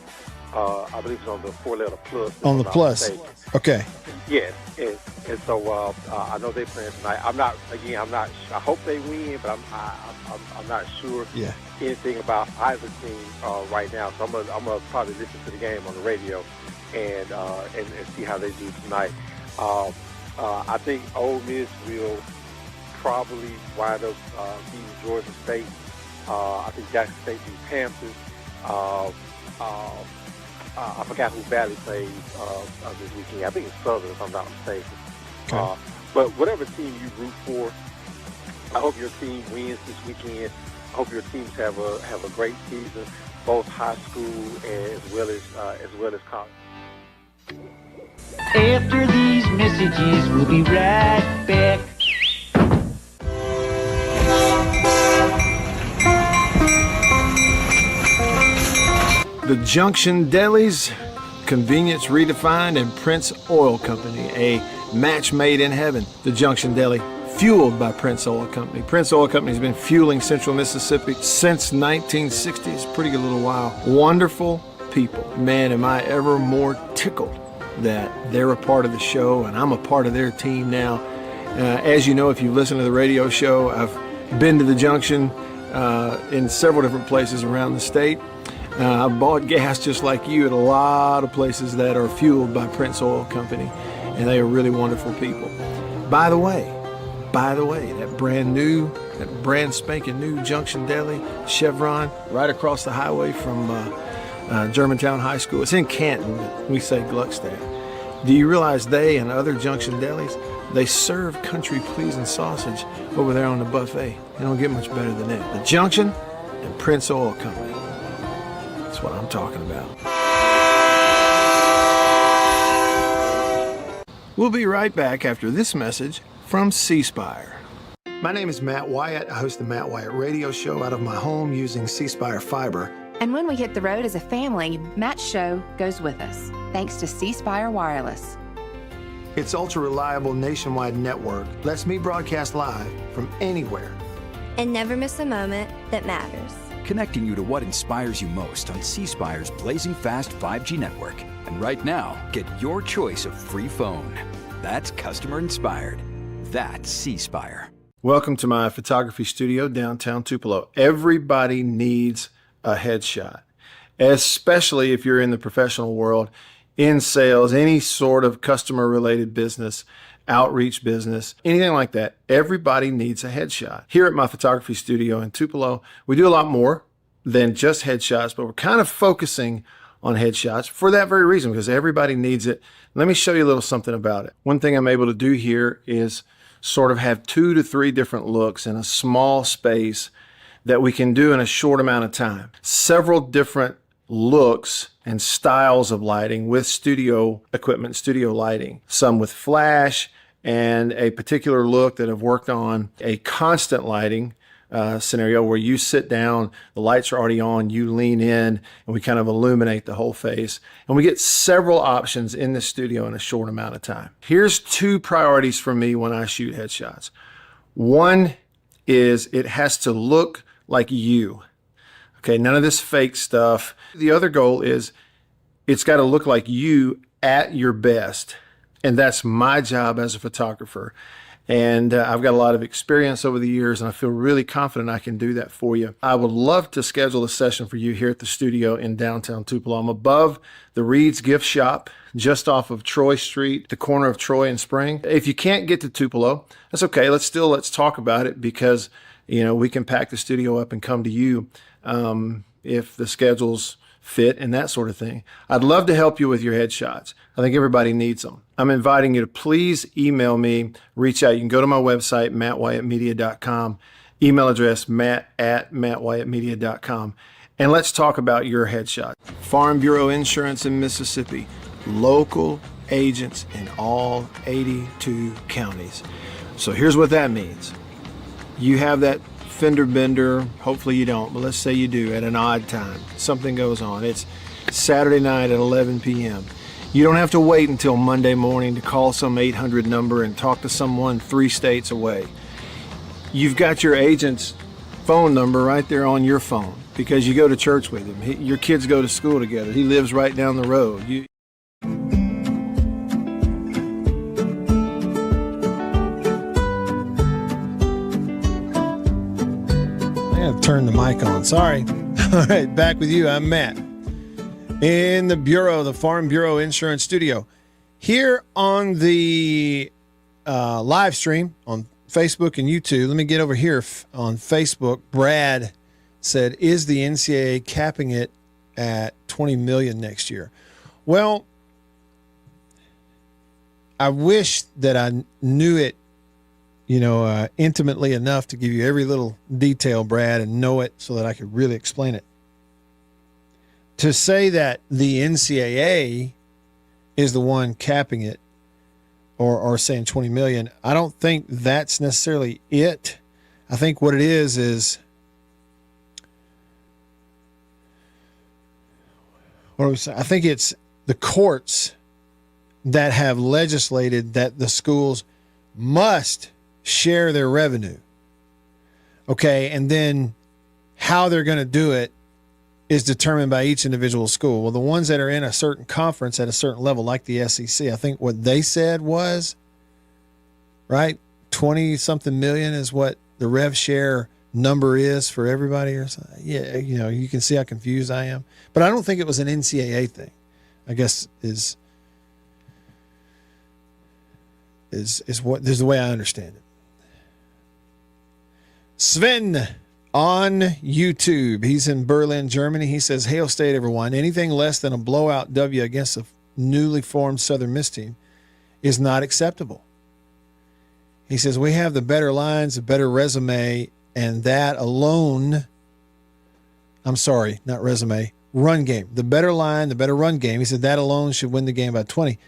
I believe it's on the 4-letter plus. On the plus. Okay. Yes, and so I know they're playing tonight. I'm not. I hope they win, but I'm not sure anything about either team right now. So I'm gonna probably listen to the game on the radio and see how they do tonight. I think Ole Miss will probably wind up beating Georgia State. I think Jackson State beat Panthers. I forgot who Valley plays this weekend. I think it's Southern, if I'm not mistaken. Okay. But whatever team you root for, I hope your team wins this weekend. I hope your teams have a great season, both high school as well as college. After these messages, we'll be right back. The Junction Delis, convenience redefined, and Prince Oil Company, a match made in heaven. The Junction Deli, fueled by Prince Oil Company. Prince Oil Company has been fueling Central Mississippi since 1960. It's a pretty good little while. Wonderful people. Man, am I ever more tickled that they're a part of the show and I'm a part of their team now. As you know, if you listen to the radio show, I've been to the Junction in several different places around the state. I've bought gas just like you at a lot of places that are fueled by Prince Oil Company, and they are really wonderful people. By the way, that brand spanking new Junction Deli, Chevron, right across the highway from Germantown High School. It's in Canton, but we say Gluckstadt. Do you realize they and other Junction Delis, they serve country-pleasing sausage over there on the buffet? They don't get much better than that. The Junction and Prince Oil Company. That's what I'm talking about. We'll be right back after this message from C Spire. My name is Matt Wyatt. I host the Matt Wyatt radio show out of my home using C Spire fiber. And when we hit the road as a family, Matt's show goes with us, thanks to C Spire Wireless. Its ultra-reliable nationwide network lets me broadcast live from anywhere. And never miss a moment that matters. Connecting you to what inspires you most on C Spire's blazing fast 5G network. And right now, get your choice of free phone. That's customer inspired. That's C Spire. Welcome to my photography studio downtown Tupelo. Everybody needs a headshot, especially if you're in the professional world, in sales, any sort of customer-related business. outreach business, anything like that, everybody needs a headshot. Here at my photography studio in Tupelo, we do a lot more than just headshots, but we're kind of focusing on headshots for that very reason, because everybody needs it. Let me show you a little something about it. One thing I'm able to do here is sort of have 2 to 3 different looks in a small space that we can do in a short amount of time. Several different looks and styles of lighting with studio equipment, studio lighting. Some with flash and a particular look that I've worked on, a constant lighting scenario where you sit down, the lights are already on, you lean in, and we kind of illuminate the whole face. And we get several options in the studio in a short amount of time. Here's 2 priorities for me when I shoot headshots. One is it has to look like you. Okay, none of this fake stuff. The other goal is it's got to look like you at your best. And that's my job as a photographer. And I've got a lot of experience over the years, and I feel really confident I can do that for you. I would love to schedule a session for you here at the studio in downtown Tupelo. I'm above the Reed's Gift Shop, just off of Troy Street, the corner of Troy and Spring. If you can't get to Tupelo, that's okay. Let's talk about it, because we can pack the studio up and come to you if the schedules fit and that sort of thing. I'd love to help you with your headshots. I think everybody needs them. I'm inviting you to please email me, reach out. You can go to my website, mattwhyattmedia.com, email address matt@mattwhyattmedia.com, and let's talk about your headshot. Farm Bureau Insurance in Mississippi, local agents in all 82 counties. So here's what that means. You have that fender bender, hopefully you don't, but let's say you do at an odd time. Something goes on. It's Saturday night at 11 p.m. You don't have to wait until Monday morning to call some 800 number and talk to someone 3 states away. You've got your agent's phone number right there on your phone because you go to church with him. Your kids go to school together. He lives right down the road. Turn the mic on. Sorry. All right, back with you. I'm Matt in the Bureau, the Farm Bureau Insurance Studio. Here on the live stream on Facebook and YouTube. Let me get over here on Facebook. Brad said, is the NCAA capping it at $20 million next year? Well, I wish that I knew it intimately enough to give you every little detail, Brad, and know it so that I could really explain it. To say that the NCAA is the one capping it or saying 20 million, I don't think that's necessarily it. I think what it is what do we say? I think it's the courts that have legislated that the schools must share their revenue. Okay, and then how they're going to do it is determined by each individual school. Well, the ones that are in a certain conference at a certain level, like the SEC, I think what they said was, right, 20-something million is what the rev share number is for everybody or something. Yeah, you can see how confused I am. But I don't think it was an NCAA thing, I guess is what this is the way I understand it. Sven on YouTube. He's in Berlin, Germany. He says, Hail State, everyone. Anything less than a blowout W against a newly formed Southern Miss team is not acceptable. He says, we have the better lines, the better resume, and that alone, I'm sorry, not resume, run game. The better line, the better run game. He said that alone should win the game by 20.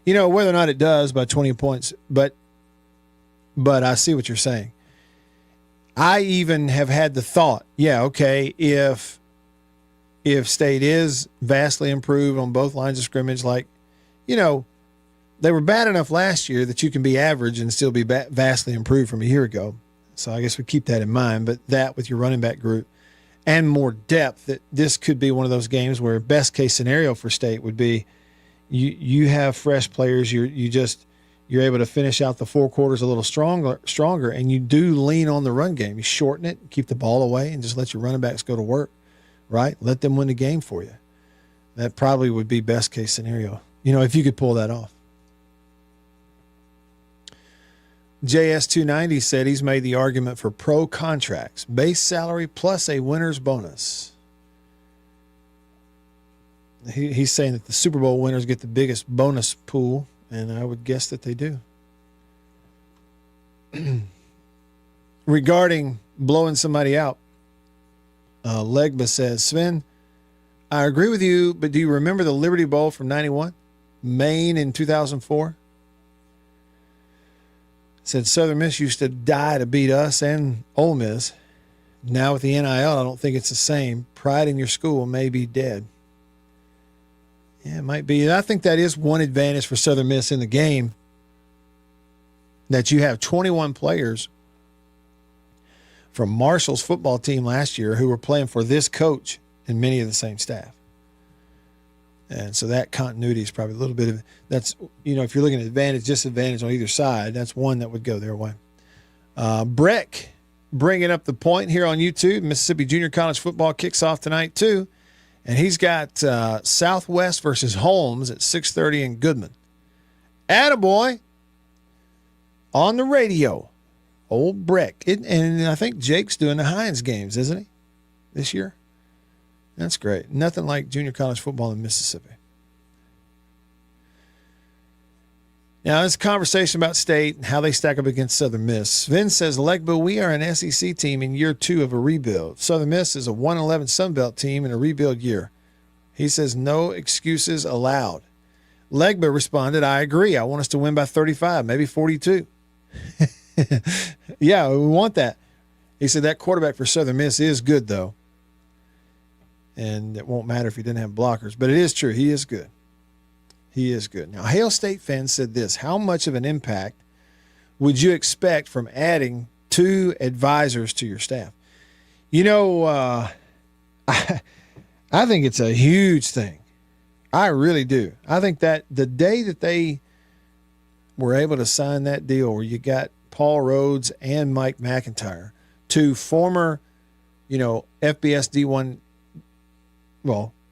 Whether or not it does by 20 points, but I see what you're saying. I even have had the thought, if State is vastly improved on both lines of scrimmage, they were bad enough last year that you can be average and still be vastly improved from a year ago. So I guess we keep that in mind. But that with your running back group and more depth, that this could be one of those games where best case scenario for State would be you have fresh players. You're able to finish out the 4 quarters a little stronger, and you do lean on the run game. You shorten it, keep the ball away, and just let your running backs go to work, right? Let them win the game for you. That probably would be best case scenario, if you could pull that off. JS290 said he's made the argument for pro contracts, base salary plus a winner's bonus. He's saying that the Super Bowl winners get the biggest bonus pool, and I would guess that they do. Regarding blowing somebody out, Legba says, Sven, I agree with you, but do you remember the Liberty Bowl from 91? Maine in 2004? Said Southern Miss used to die to beat us and Ole Miss. Now with the NIL, I don't think it's the same. Pride in your school may be dead. Yeah, it might be. I think that is one advantage for Southern Miss in the game, that you have 21 players from Marshall's football team last year who were playing for this coach and many of the same staff. And so that continuity is probably a little bit of, that's, if you're looking at advantage, disadvantage on either side, that's one that would go their way. Breck bringing up the point here on YouTube. Mississippi Junior College football kicks off tonight too. And he's got Southwest versus Holmes at 6:30 in Goodman. Attaboy on the radio. Old Breck. And I think Jake's doing the Hines games, isn't he, this year? That's great. Nothing like junior college football in Mississippi. Now, this conversation about state and how they stack up against Southern Miss. Sven says, Legba, we are an SEC team in year 2 of a rebuild. Southern Miss is a 1-11 Sun Belt team in a rebuild year. He says, no excuses allowed. Legba responded, I agree. I want us to win by 35, maybe 42. Yeah, we want that. He said that quarterback for Southern Miss is good, though. And it won't matter if he didn't have blockers. But it is true. He is good. He is good. Now, Hail State fans said this. How much of an impact would you expect from adding 2 advisors to your staff? I think it's a huge thing. I really do. I think that the day that they were able to sign that deal where you got Paul Rhodes and Mike McIntyre, 2 former, FBS D1,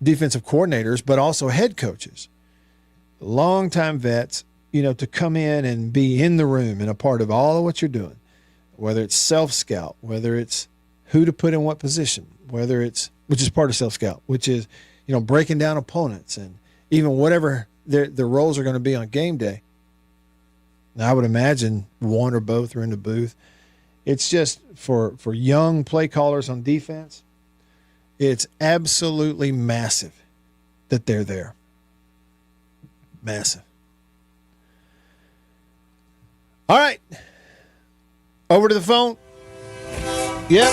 defensive coordinators, but also head coaches, longtime vets, to come in and be in the room and a part of all of what you're doing, whether it's self-scout, whether it's who to put in what position, which is part of self-scout, which is, breaking down opponents and even whatever the roles are going to be on game day. Now, I would imagine one or both are in the booth. It's just for young play callers on defense, it's absolutely massive that they're there. Massive. All right. Over to the phone. Yep.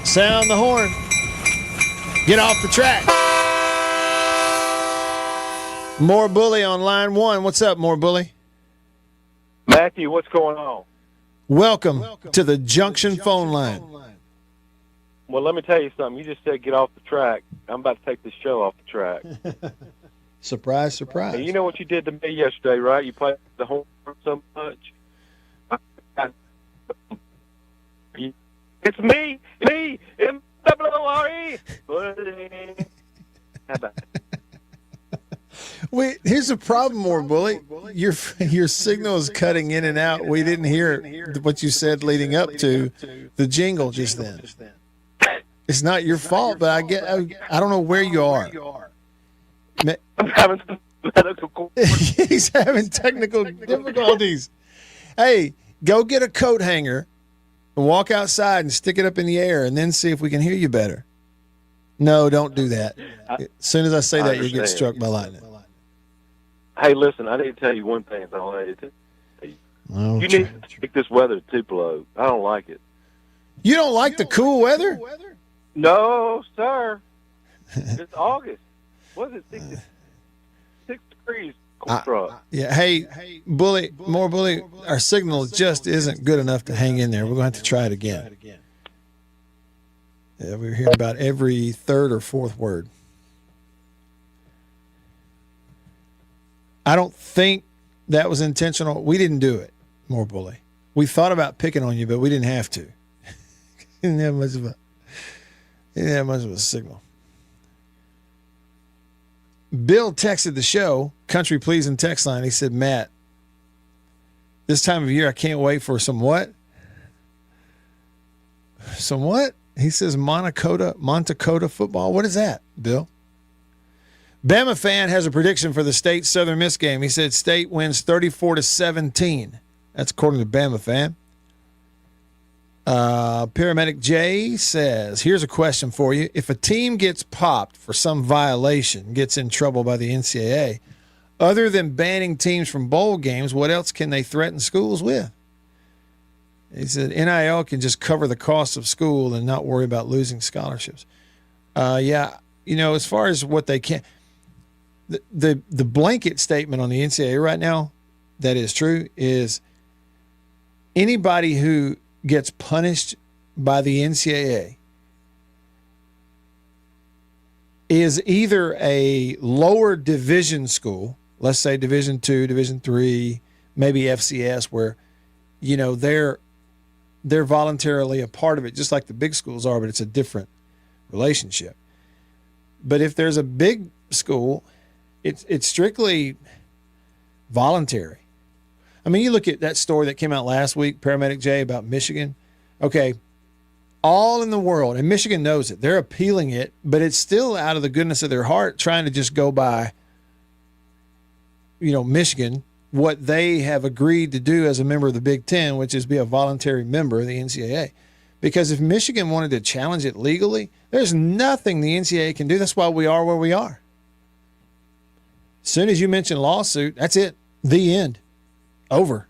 Sound the horn. Get off the track. More Bully on line 1. What's up, More Bully? Matthew, what's going on? Welcome to the Junction phone line. Well, let me tell you something. You just said get off the track. I'm about to take this show off the track. Surprise, surprise. And you know what you did to me yesterday, right? You played the horn so much. It's me, M-W-R-E. How about it? Wait, here's the problem, More Bully. Your signal is cutting in and out. We didn't hear what you said leading up to the jingle just then. It's not your fault, but I don't know where you are. I'm having technical He's having technical difficulties. Hey, go get a coat hanger, walk outside and stick it up in the air, and then see if we can hear you better. No, don't do that. As soon as I say that, you'll get struck by lightning. Hey, listen, I need to tell you one thing. You need to take this weather to Tupelo. I don't like it. You don't like the cool weather? No, sir. It's August. What is it? 6 degrees. Yeah. Hey, Bully, More Bully, our signal just isn't good enough to hang in there. We're going to have to try it again. Yeah, we were hearing about every third or fourth word. I don't think that was intentional. We didn't do it, More Bully. We thought about picking on you, but we didn't have to. Didn't have much of a signal. Bill texted the show, Country Pleasing text line. He said, Matt, This time of year, I can't wait for some what? Some what? He says Montecota football. What is that, Bill? Bama fan has a prediction for the State Southern Miss game. He said State wins 34-17. That's according to Bama fan. Paramedic Jay says, here's a question for you. If a team gets popped for some violation, gets in trouble by the NCAA, other than banning teams from bowl games, what else can they threaten schools with? He said NIL can just cover the cost of school and not worry about losing scholarships. Yeah, as far as what they can, the blanket statement on the NCAA right now that is true is anybody who gets punished by the NCAA is either a lower division school, let's say Division II, Division III, maybe FCS, where they're voluntarily a part of it, just like the big schools are, but it's a different relationship. But if there's a big school, it's strictly voluntary. I mean, you look at that story that came out last week, Paramedic Jay, about Michigan. Okay, all in the world, and Michigan knows it. They're appealing it, but it's still out of the goodness of their heart trying to just go by, Michigan, what they have agreed to do as a member of the Big Ten, which is be a voluntary member of the NCAA. Because if Michigan wanted to challenge it legally, there's nothing the NCAA can do. That's why we are where we are. As soon as you mention lawsuit, that's it. The end. Over.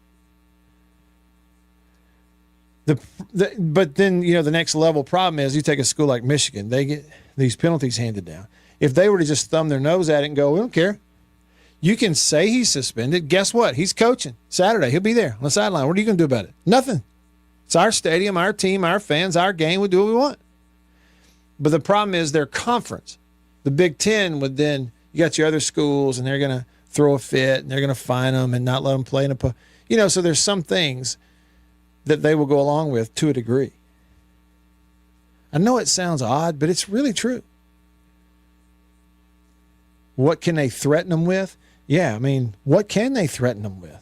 But then, the next level problem is you take a school like Michigan, they get these penalties handed down. If they were to just thumb their nose at it and go, we don't care. You can say he's suspended. Guess what? He's coaching Saturday. He'll be there on the sideline. What are you going to do about it? Nothing. It's our stadium, our team, our fans, our game. We'll do what we want. But the problem is their conference. The Big Ten would then, you got your other schools, and they're going to throw a fit, and they're going to fine them and not let them play in a so there's some things that they will go along with to a degree. I know it sounds odd, but it's really true. What can they threaten them with? Yeah, I mean, what can they threaten them with?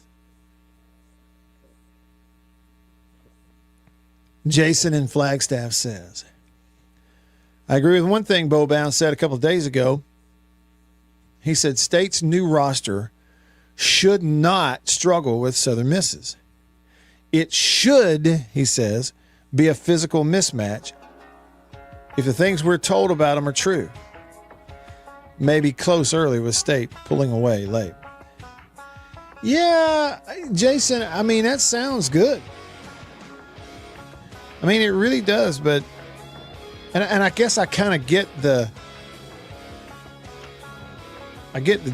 Jason in Flagstaff says, I agree with one thing Bo Bounds said a couple of days ago. He said State's new roster should not struggle with Southern Miss's. It should, he says, be a physical mismatch if the things we're told about them are true. Maybe close early with State pulling away late. Yeah, Jason, I mean, that sounds good. I mean, it really does, but and I guess I kind of get the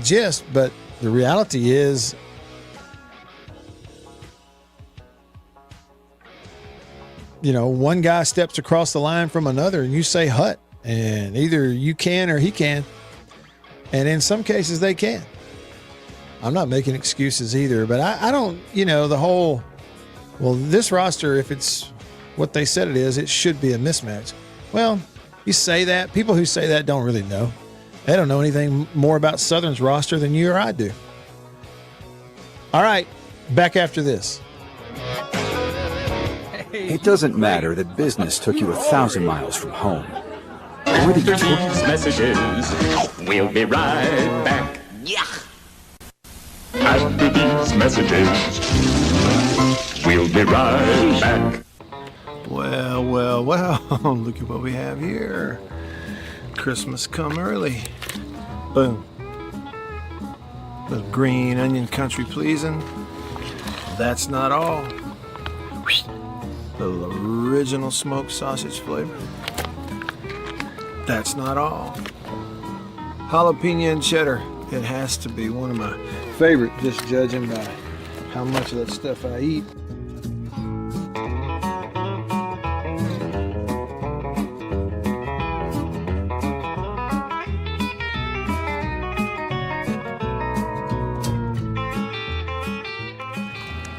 gist, but the reality is one guy steps across the line from another and you say hut, and either you can or he can. And in some cases they can. I'm not making excuses either, but I don't, the whole, this roster, if it's what they said it is, it should be a mismatch. Well, you say that. People who say that don't really know. They don't know anything more about Southern's roster than you or I do. All right, back after this. It doesn't matter that business took you 1,000 miles from home. After these messages, we'll be right back. Yeah. After these messages, we'll be right back. Well, look at what we have here. Christmas come early. Boom. Little green onion country pleasing. That's not all. Little original smoked sausage flavor. That's not all. Jalapeno and cheddar. It has to be one of my favorite, just judging by how much of that stuff I eat.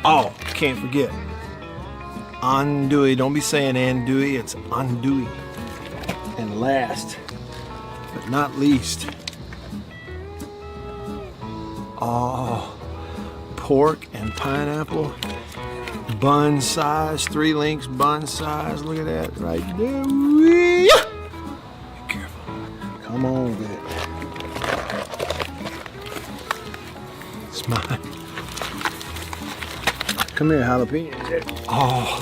Oh, can't forget. Andouille. Don't be saying andouille, it's andouille. And last, but not least, pork and pineapple bun size, 3 links bun size. Look at that right there. Be careful. Come on with it. It's mine. Come here, jalapeno. Oh,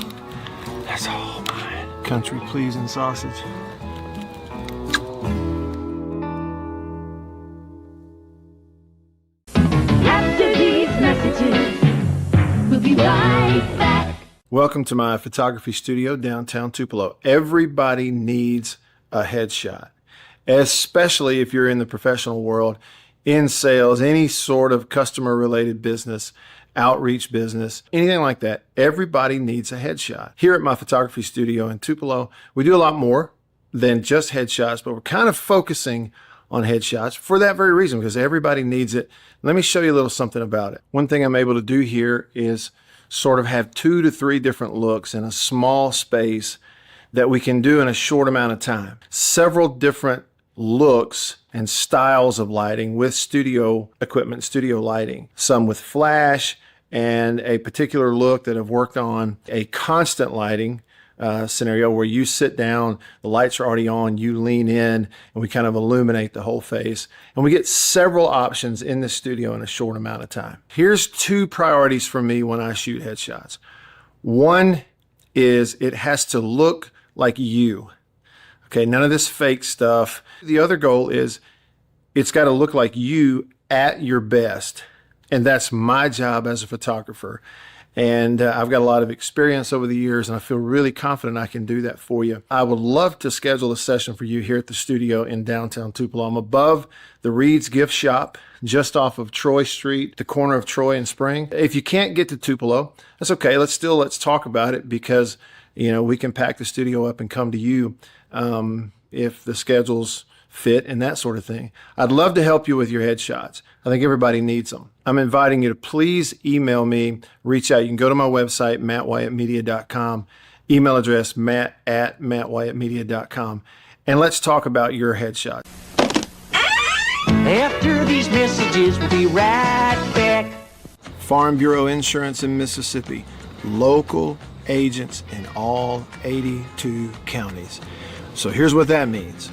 that's all mine. Country pleasing sausage. After these messages, we'll be right back. Welcome to my photography studio downtown Tupelo. Everybody needs a headshot, especially if you're in the professional world, in sales, any sort of customer related business, outreach business, anything like that. Everybody needs a headshot. Here at my photography studio in Tupelo, we do a lot more than just headshots, but we're kind of focusing on headshots for that very reason, because everybody needs it. Let me show you a little something about it. One thing I'm able to do here is sort of have 2 to 3 different looks in a small space that we can do in a short amount of time. Several different looks and styles of lighting with studio equipment, studio lighting. Some with flash and a particular look that I've worked on, a constant lighting scenario where you sit down, the lights are already on, you lean in, and we kind of illuminate the whole face. And we get several options in the studio in a short amount of time. Here's 2 priorities for me when I shoot headshots. One is it has to look like you. Okay, none of this fake stuff. The other goal is it's got to look like you at your best. And that's my job as a photographer. And I've got a lot of experience over the years, and I feel really confident I can do that for you. I would love to schedule a session for you here at the studio in downtown Tupelo. I'm above the Reed's Gift Shop, just off of Troy Street, the corner of Troy and Spring. If you can't get to Tupelo, that's okay. Let's talk about it, because we can pack the studio up and come to you if the schedules fit and that sort of thing. I'd love to help you with your headshots. I think everybody needs them. I'm inviting you to please email me, reach out. You can go to my website, mattwyattmedia.com, email address matt@mattwyattmedia.com, and let's talk about your headshot. After these messages, we'll be right back. Farm Bureau Insurance in Mississippi, local agents in all 82 counties. So here's what that means.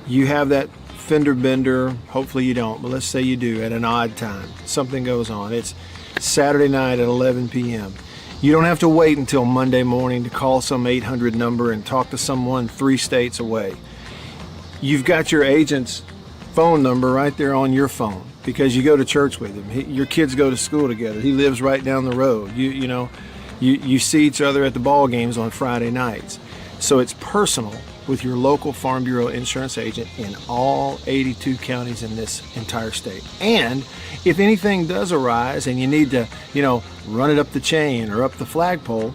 You have that fender bender, hopefully you don't, but let's say you do at an odd time. Something goes on. It's Saturday night at 11 p.m. You don't have to wait until Monday morning to call some 800 number and talk to someone 3 states away. You've got your agent's phone number right there on your phone because you go to church with him. Your kids go to school together. He lives right down the road. You see each other at the ball games on Friday nights. So it's personal with your local Farm Bureau insurance agent in all 82 counties in this entire state. And if anything does arise and you need to, run it up the chain or up the flagpole,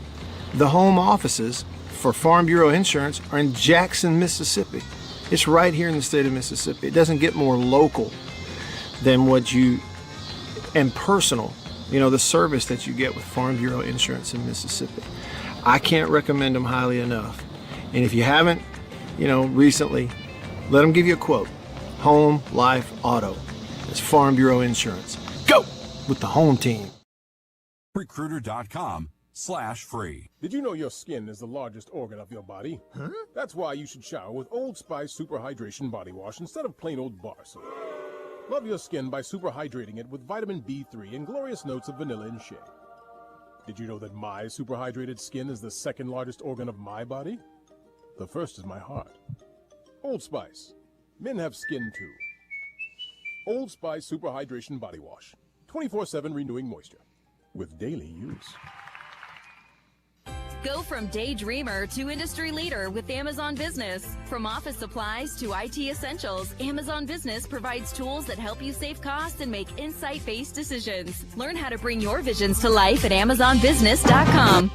the home offices for Farm Bureau Insurance are in Jackson, Mississippi. It's right here in the state of Mississippi. It doesn't get more local than and personal, the service that you get with Farm Bureau Insurance in Mississippi. I can't recommend them highly enough. And if you haven't, recently, let them give you a quote. Home, life, auto. It's Farm Bureau Insurance. Go with the home team. Recruiter.com/free. Did you know your skin is the largest organ of your body? Huh? That's why you should shower with Old Spice Super Hydration Body Wash instead of plain old bar soap. Love your skin by super hydrating it with vitamin B3 and glorious notes of vanilla and shea. Did you know that my super hydrated skin is the second largest organ of my body? The first is my heart. Old Spice. Men have skin too. Old Spice Super Hydration Body Wash. 24/7 renewing moisture. With daily use. Go from daydreamer to industry leader with Amazon Business. From office supplies to IT essentials, Amazon Business provides tools that help you save costs and make insight-based decisions. Learn how to bring your visions to life at AmazonBusiness.com.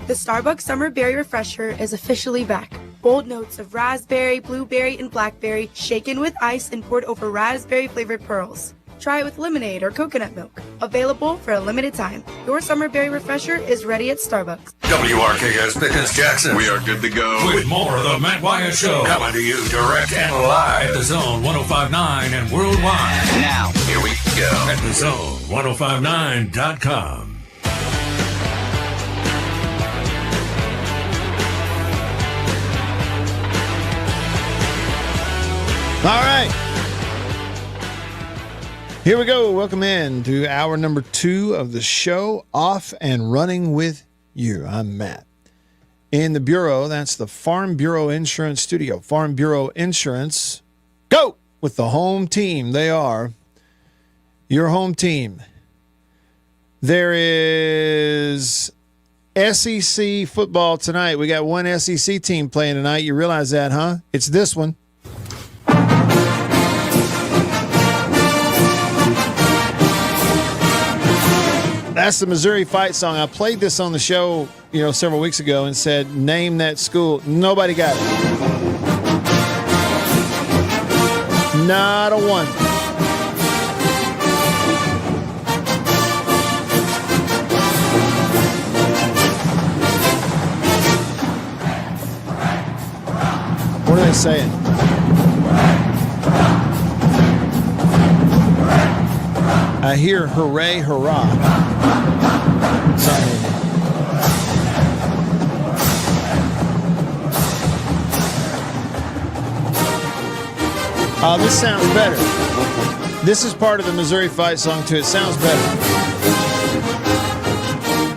The Starbucks Summer Berry Refresher is officially back. Bold notes of raspberry, blueberry, and blackberry shaken with ice and poured over raspberry-flavored pearls. Try it with lemonade or coconut milk. Available for a limited time. Your Summer Berry Refresher is ready at Starbucks. WRKS Pickens Jackson. We are good to go. With more of the Matt Wyatt Show. Coming to you direct and live. At the Zone 105.9 and worldwide. Now, here we go. At the Zone 105.9.com. All right. Here we go. Welcome in to hour number 2 of the show, Off and Running with You. I'm Matt. In the Bureau, that's the Farm Bureau Insurance Studio. Farm Bureau Insurance, go with the home team. They are your home team. There is SEC football tonight. We got one SEC team playing tonight. You realize that, huh? It's this one. That's the Missouri fight song. I played this on the show, several weeks ago and said, name that school. Nobody got it. Not a one. What are they saying? I hear hooray, hurrah. This sounds better. This is part of the Missouri fight song, too. It sounds better.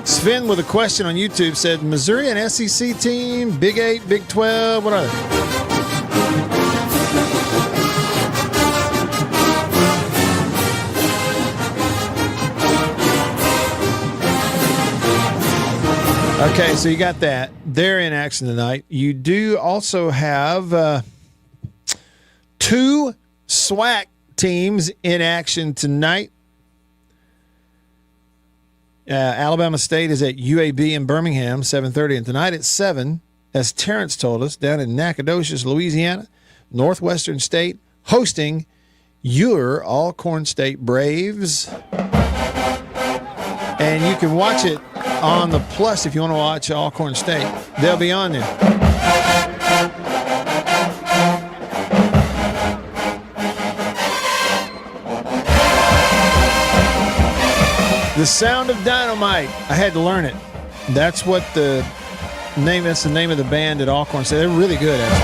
Sven with a question on YouTube said, Missouri an SEC team, Big 8, Big 12, what are they? Okay, so you got that. They're in action tonight. You do also have 2 SWAC teams in action tonight. Alabama State is at UAB in Birmingham, 7:30. And tonight at 7, as Terrence told us, down in Nacogdoches, Louisiana, Northwestern State hosting your Alcorn State Braves. And you can watch it on the Plus if you want to watch Alcorn State. They'll be on there. The Sound of Dynamite. I had to learn it. That's what the name. That's the name of the band at Alcorn State. They're really good at it.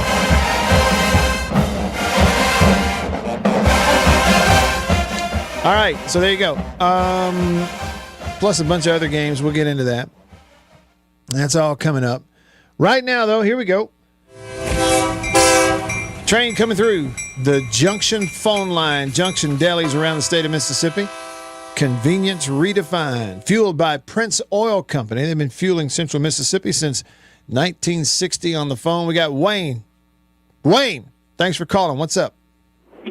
All right, so there you go. Plus a bunch of other games. We'll get into that. That's all coming up. Right now, though, here we go. Train coming through the Junction phone line. Junction delis around the state of Mississippi. Convenience redefined. Fueled by Prince Oil Company. They've been fueling central Mississippi since 1960 on the phone. We got Wayne. Wayne, thanks for calling. What's up? Hey,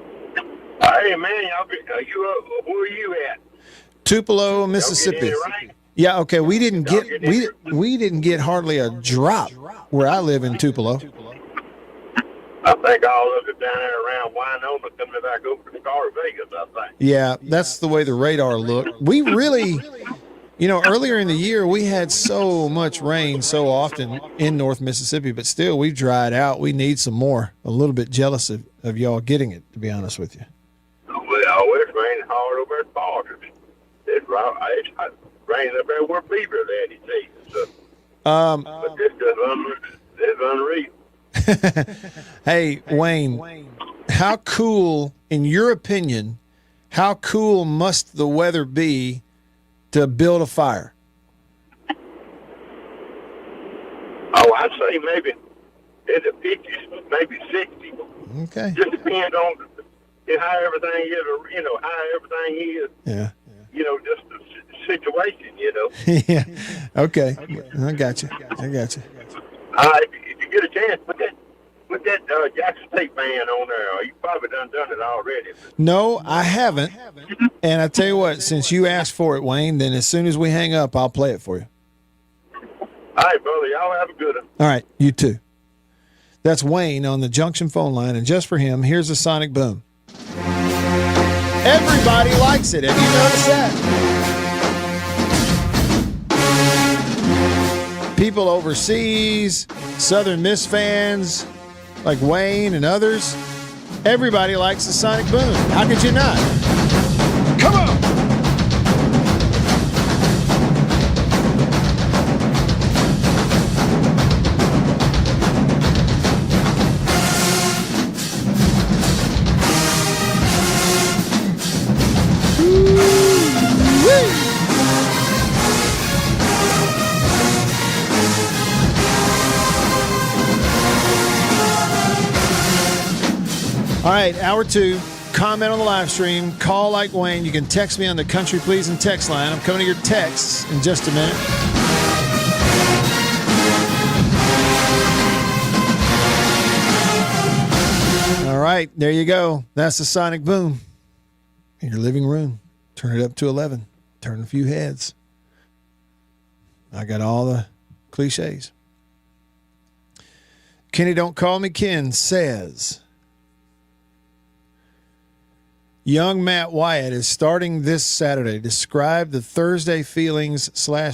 man, where are you at? Tupelo, Mississippi. Yeah, okay. We didn't get hardly a drop where I live in Tupelo. I think all of it down there around Winona coming back over to Star Vegas, I think. Yeah, that's the way the radar looked. We really, earlier in the year, we had so much rain so often in North Mississippi, but still, we've dried out. We need some more. A little bit jealous of y'all getting it, to be honest with you. Well, it's raining hard over at Baldwin. It's raining up there where Beaver at, you see. So, but it's unreal. Hey, Wayne, how cool, in your opinion, how cool must the weather be to build a fire? Oh, I'd say maybe in the 50s, maybe 60. Okay. Just depends on how everything is, Yeah. Just the situation, Yeah. Okay. I got you. All right, if you get a chance, put that Jackson State band on there. You probably done it already. No, I haven't. And I tell you what, since you asked for it, Wayne, then as soon as we hang up, I'll play it for you. All right, brother. Y'all have a good one. All right, you too. That's Wayne on the Junction phone line, and just for him, here's a sonic boom. Everybody likes it. Have you noticed that? People overseas, Southern Miss fans like Wayne and others, everybody likes the sonic boom. How could you not? Come on! All right, hour 2. Comment on the live stream. Call like Wayne. You can text me on the Country Pleasing text line. I'm coming to your texts in just a minute. All right, there you go. That's the sonic boom in your living room. Turn it up to 11. Turn a few heads. I got all the cliches. Kenny, don't call me Ken, says, young Matt Wyatt is starting this Saturday. Describe the Thursday feelings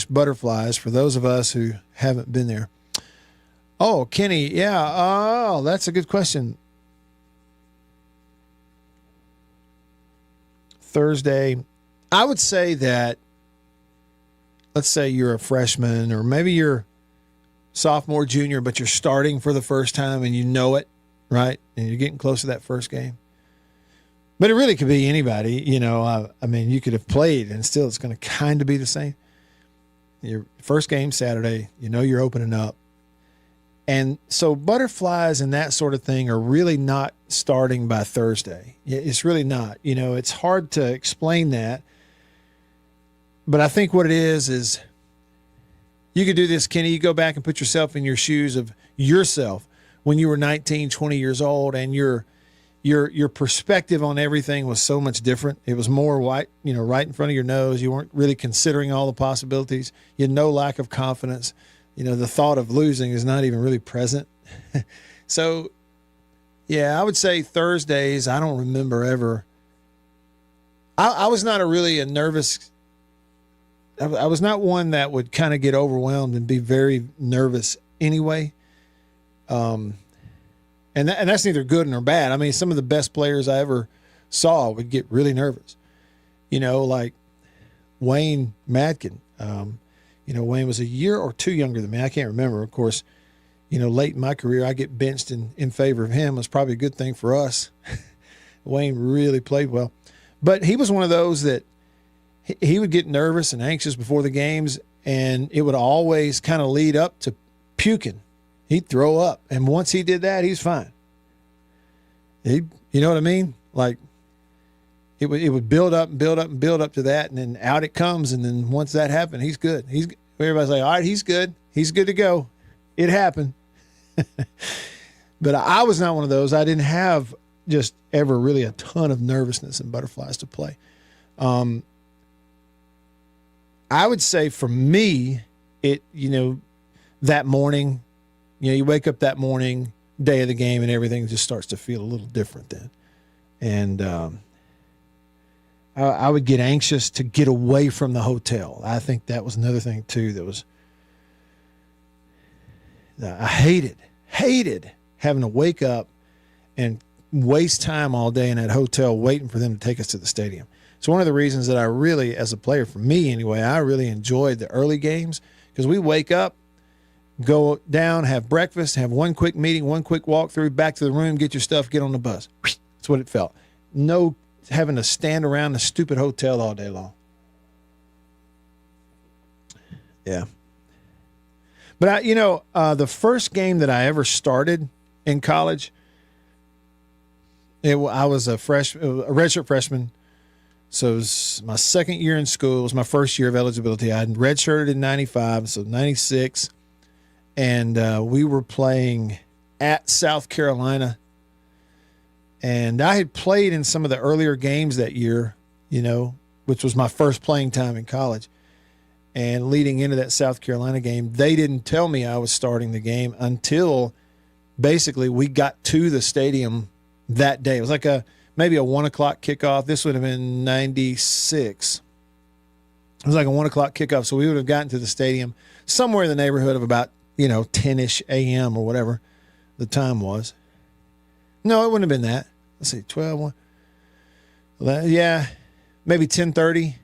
/ butterflies for those of us who haven't been there. Oh, Kenny, yeah. Oh, that's a good question. Thursday, I would say that, let's say you're a freshman or maybe you're sophomore, junior, but you're starting for the first time and you know it, right? And you're getting close to that first game. But it really could be anybody, you know. I mean, you could have played and still it's going to kind of be the same. Your first game Saturday, you know you're opening up. And so butterflies and that sort of thing are really not starting by Thursday. It's really not. You know, it's hard to explain that. But I think what it is you could do this, Kenny. You go back and put yourself in your shoes of yourself when you were 19, 20 years old, and your perspective on everything was so much different. It was more white, you know, right in front of your nose. You weren't really considering all the possibilities. You had no lack of confidence. You know, the thought of losing is not even really present. So, yeah, I would say Thursdays, I don't remember ever. I was not a nervous. I was not one that would kind of get overwhelmed and be very nervous anyway. And that's neither good nor bad. I mean, some of the best players I ever saw would get really nervous. You know, like Wayne Madkin. You know, Wayne was a year or two younger than me. I can't remember. Of course, you know, late in my career, I get benched in favor of him. It was probably a good thing for us. Wayne really played well. But he was one of those that he would get nervous and anxious before the games, and it would always kind of lead up to puking. He'd throw up. And once he did that, he's fine. You know what I mean? Like, it would build up and build up and build up to that, and then out it comes, and then once that happened, he's good. Everybody's like, all right, he's good. He's good to go. It happened. But I was not one of those. I didn't have just ever really a ton of nervousness and butterflies to play. I would say for me, that morning, you wake up that morning, day of the game, and everything just starts to feel a little different then. And I would get anxious to get away from the hotel. I think that was another thing too I hated having to wake up and waste time all day in that hotel waiting for them to take us to the stadium. It's one of the reasons that I really, as a player, for me anyway, I really enjoyed the early games because we wake up, go down, have breakfast, have one quick meeting, one quick walkthrough, back to the room, get your stuff, get on the bus. That's what it felt. No having to stand around the stupid hotel all day long. Yeah. But, the first game that I ever started in college, I was a redshirt freshman. So it was my second year in school. It was my first year of eligibility. I had redshirted in 95, so 96. And we were playing at South Carolina. And I had played in some of the earlier games that year, which was my first playing time in college. And leading into that South Carolina game, they didn't tell me I was starting the game until basically we got to the stadium that day. It was like maybe a 1 o'clock kickoff. This would have been 96. It was like a 1 o'clock kickoff. So we would have gotten to the stadium somewhere in the neighborhood of about, 10-ish a.m. or whatever the time was. No, it wouldn't have been that. Let's see, 12, 1. Yeah, maybe 10:30,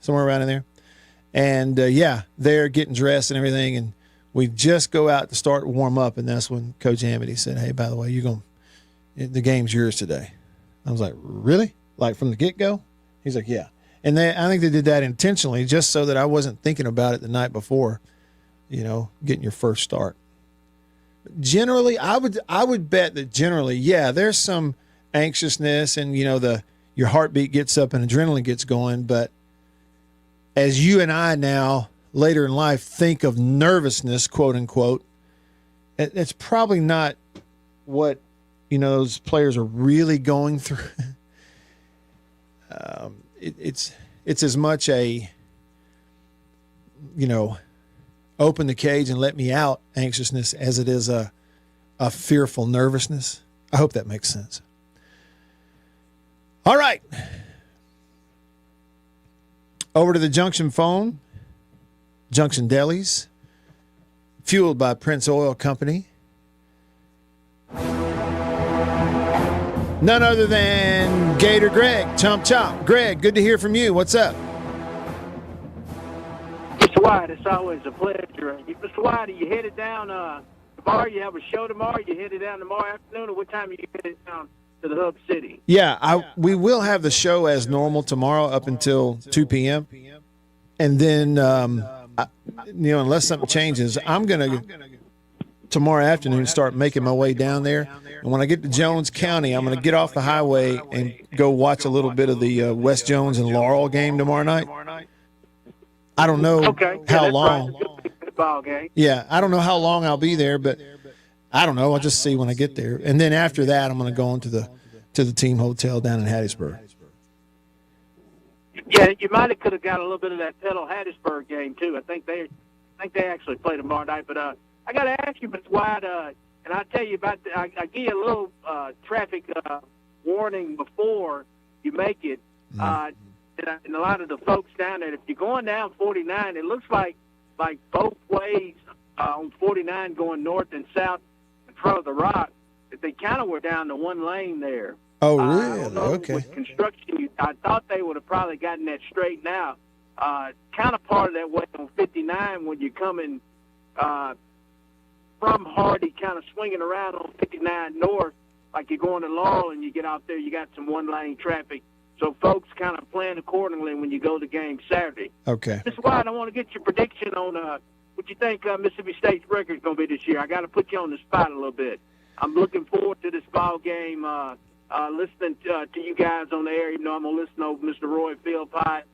somewhere around in there. And, they're getting dressed and everything. And we just go out to start warm up. And that's when Coach Amity said, hey, by the way, the game's yours today. I was like, really? Like from the get-go? He's like, yeah. And I think they did that intentionally just so that I wasn't thinking about it the night before, getting your first start. Generally, I would bet that generally, there's some anxiousness and, your heartbeat gets up and adrenaline gets going. But as you and I now later in life think of nervousness, quote unquote, it's probably not what, those players are really going through. It's as much a, open the cage and let me out anxiousness as it is a fearful nervousness. I hope that makes sense. All right. Over to the Junction phone. Junction Delis, fueled by Prince Oil Company. None other than Gator Greg, Chomp Chomp. Greg, good to hear from you. What's up? Mr. White, it's always a pleasure. Mr. White, are you headed down tomorrow? You have a show tomorrow? You headed down tomorrow afternoon, or what time are you headed down to the Hub City? Yeah, we will have the show as normal tomorrow up until 2 p.m. And then, unless something changes, I'm going to, tomorrow afternoon, start making my way down there. And when I get to Jones County, I'm going to get off the highway and go watch a little bit of the West Jones and Laurel game tomorrow night. I don't know how long. Yeah, I don't know how long I'll be there, but I don't know. I'll just see when I get there. And then after that, I'm going to go into the team hotel down in Hattiesburg. Yeah, you might have could have got a little bit of that Petal Hattiesburg game too. I think they actually play tomorrow night. But I got to ask you, Mr. White, and I tell you about I give you a little traffic warning before you make it. And a lot of the folks down there, if you're going down 49, it looks like both ways on 49 going north and south in front of the Rock, that they kind of were down to one lane there. Oh, really? Okay. With construction, I thought they would have probably gotten that straightened out. Kind of part of that way on 59 when you're coming from Hardy, kind of swinging around on 59 north, like you're going to Laurel, and you get out there, you got some one-lane traffic. So folks kind of plan accordingly when you go to game Saturday. Okay. Mr. White, I want to get your prediction on what you think Mississippi State's record is going to be this year. I got to put you on the spot a little bit. I'm looking forward to this ball game, listening to you guys on the air. Even though I'm going to listen to Mr. Roy Philpott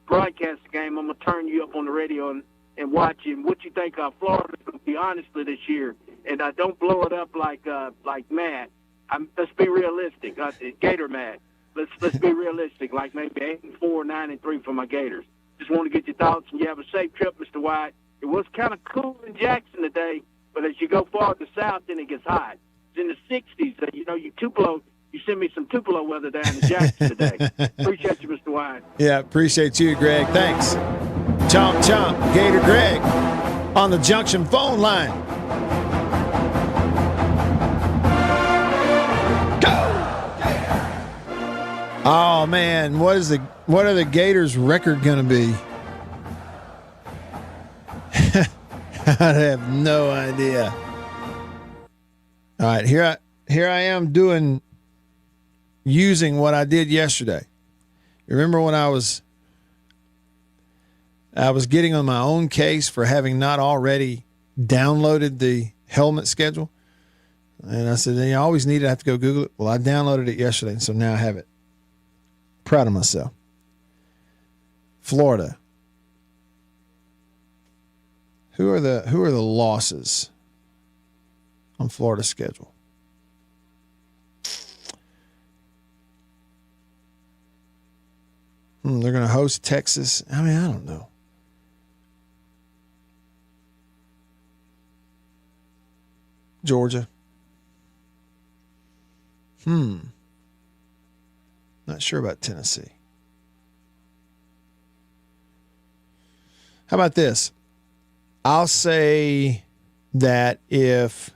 broadcast the game, I'm going to turn you up on the radio and watch you. And what you think Florida's going to be honestly this year. And don't blow it up like Matt. Let's be realistic. Gator Matt. Let's be realistic, like maybe 8-4, 9-3 for my Gators. Just want to get your thoughts, and you have a safe trip, Mr. White. It was kind of cool in Jackson today, but as you go farther south, then it gets hot. It's in the 60s. You send me some Tupelo weather down in Jackson today. Appreciate you, Mr. White. Yeah, appreciate you, Greg. Thanks. Chomp, chomp, Gator Greg on the Junction phone line. Oh man, what are the Gators' record going to be? I have no idea. All right, here I am using what I did yesterday. You remember when I was getting on my own case for having not already downloaded the helmet schedule? And I said, you always need it. I have to go Google it. Well, I downloaded it yesterday, and so now I have it. Proud of myself. Florida. Who are the losses on Florida's schedule? They're going to host Texas. I don't know. Georgia. Not sure about Tennessee. How about this? I'll say that if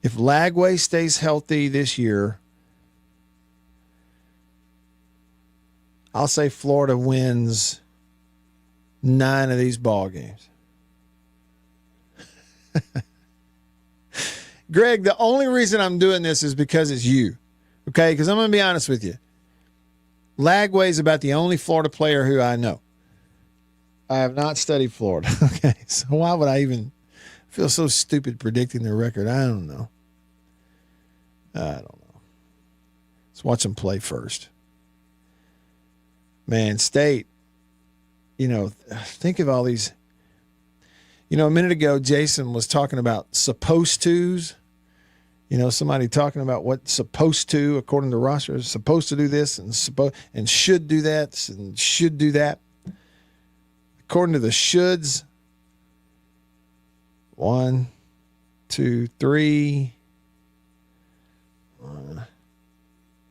Lagway stays healthy this year, I'll say Florida wins 9 of these ball games. Greg, the only reason I'm doing this is because it's you. Okay? Because I'm going to be honest with you. Lagway is about the only Florida player who I know. I have not studied Florida. Okay? So why would I even feel so stupid predicting their record? I don't know. Let's watch them play first. Man, State, think of all these. A minute ago, Jason was talking about supposed tos. Somebody talking about what's supposed to, according to roster, is supposed to do this and should do that and should do that. According to the shoulds, 1, 2, 3.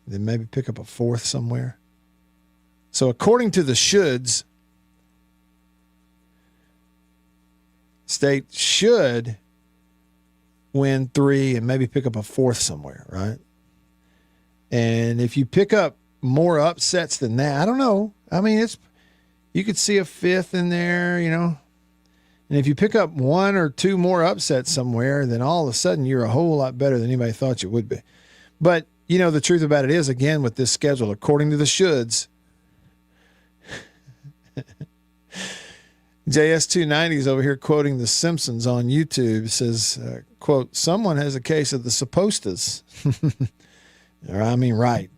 Then maybe pick up a fourth somewhere. So according to the shoulds, State should win 3 and maybe pick up a fourth somewhere, right? And if you pick up more upsets than that, I don't know. I mean, you could see a fifth in there, And if you pick up 1 or 2 more upsets somewhere, then all of a sudden you're a whole lot better than anybody thought you would be. But, the truth about it is, again, with this schedule, according to the shoulds, JS290 is over here quoting The Simpsons on YouTube. Says, quote, someone has a case of the supposed tos. Right.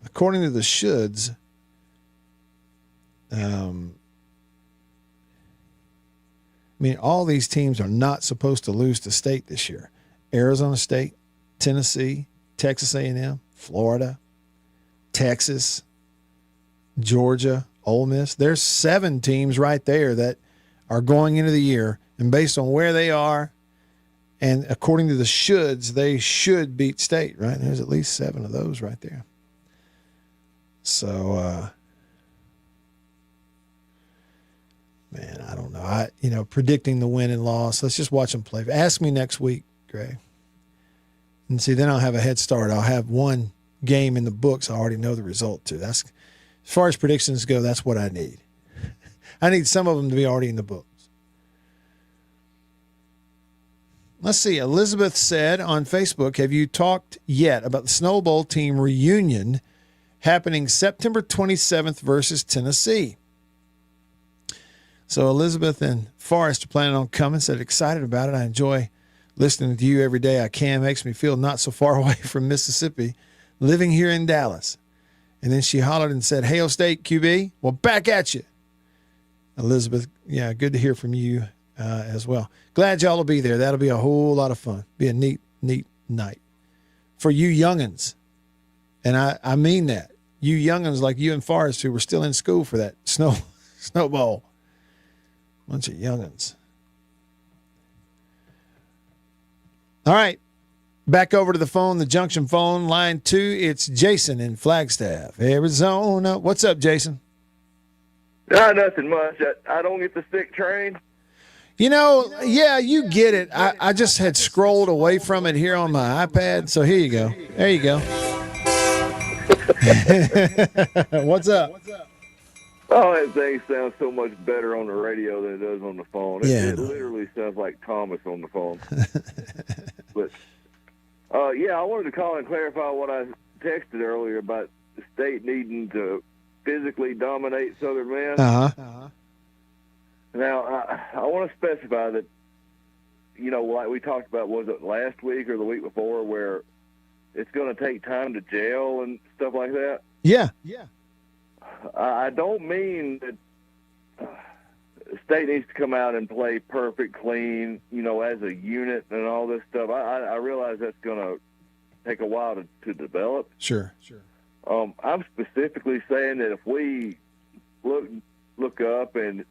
According to the shoulds, all these teams are not supposed to lose to State this year. Arizona State, Tennessee, Texas A&M, Florida, Texas, Georgia, Ole Miss. There's 7 teams right there that are going into the year, and based on where they are, and according to the shoulds, they should beat State, right? There's at least 7 of those right there. So, man, I don't know. Predicting the win and loss. Let's just watch them play. Ask me next week, Greg. And see, then I'll have a head start. I'll have one game in the books I already know the result to. That's, as far as predictions go, that's what I need. I need some of them to be already in the books. Let's see. Elizabeth said on Facebook, have you talked yet about the Snow Bowl team reunion happening September 27th versus Tennessee? So Elizabeth and Forrest are planning on coming. Said excited about it. I enjoy listening to you every day I can. Makes me feel not so far away from Mississippi, living here in Dallas. And then she hollered and said, Hail State, QB. Well, back at you. Elizabeth, yeah, good to hear from you as well. Glad y'all will be there. That'll be a whole lot of fun. Be a neat night. For you youngins, and I mean that, you youngins like you and Forrest who were still in school for that snow bowl. Bunch of youngins. All right. Back over to the phone, the Junction phone, line 2. It's Jason in Flagstaff, Arizona. What's up, Jason? Nothing much. I don't get the stick train. Yeah, you get it. I just had scrolled away from it here on my iPad, so here you go. There you go. What's up? Oh, that thing sounds so much better on the radio than it does on the phone. It literally sounds like Thomas on the phone. But, I wanted to call and clarify what I texted earlier about the State needing to physically dominate Southern Miss. Uh-huh. Now, I want to specify that, like we talked about, was it last week or the week before, where it's going to take time to gel and stuff like that? Yeah. I don't mean that State needs to come out and play perfect, clean, as a unit and all this stuff. I realize that's going to take a while to develop. Sure. I'm specifically saying that if we look up and,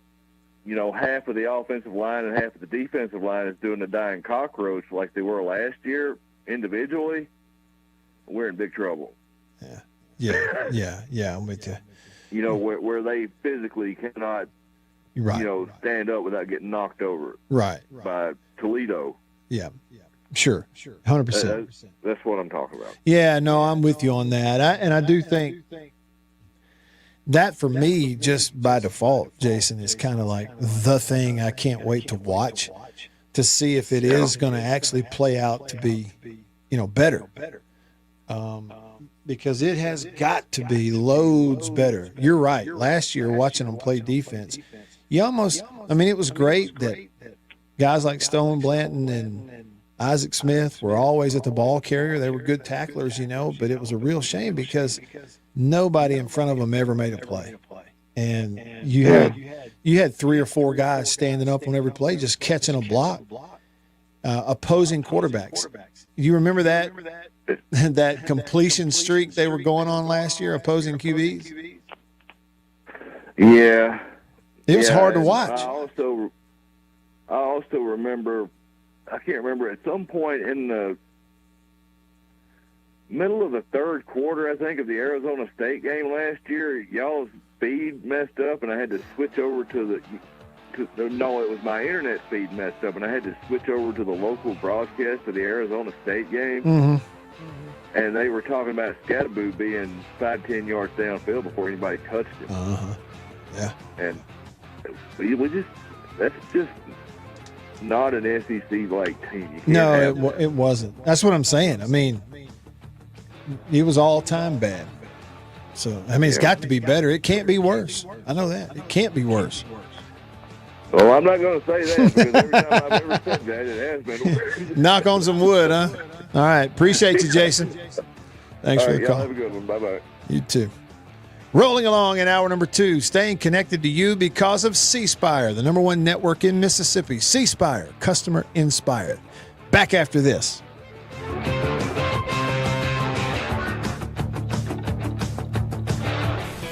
half of the offensive line and half of the defensive line is doing the dying cockroach like they were last year individually, we're in big trouble. Yeah, I'm with you. Where they physically cannot, stand up without getting knocked over. Right. By Toledo. Yeah. Sure. 100%. That's what I'm talking about. Yeah, no, I'm with you on that. I do think that for me, just by default, Jason, is kind of like the thing I can't wait to watch to see if it is going to actually play out to be, better. Because it has got to be loads better. You're right. Last year, watching them play defense, it was great that guys like Stone Blanton and Isaac Smith were always at the ball carrier. They were good tacklers, but it was a real shame because nobody in front of them ever made a play. And you had 3 or 4 guys standing up on every play, just catching a block, opposing quarterbacks. You remember that completion streak they were going on last year, opposing QBs? Yeah. It was hard to watch. I also remember, I can't remember, at some point in the middle of the third quarter, I think, of the Arizona State game last year, y'all's feed messed up, and I had to switch over no, it was my internet feed messed up, and I had to switch over to the local broadcast of the Arizona State game. Mm-hmm. And they were talking about Scatterboo being 5-10 yards downfield before anybody touched him. Uh-huh. Yeah. And that's just not an SEC-like team. No, it wasn't. That's what I'm saying. I mean, it was all-time bad. So, it's got to be better. It can't be worse. I know that. It can't be worse. Well, I'm not going to say that because every time I've ever said that, it has been worse. Knock on some wood, huh? All right. Appreciate you, Jason. Thanks for the call. Have a good one. Bye-bye. You too. Rolling along in hour number 2, staying connected to you because of C Spire, the #1 network in Mississippi. C Spire, customer inspired. Back after this.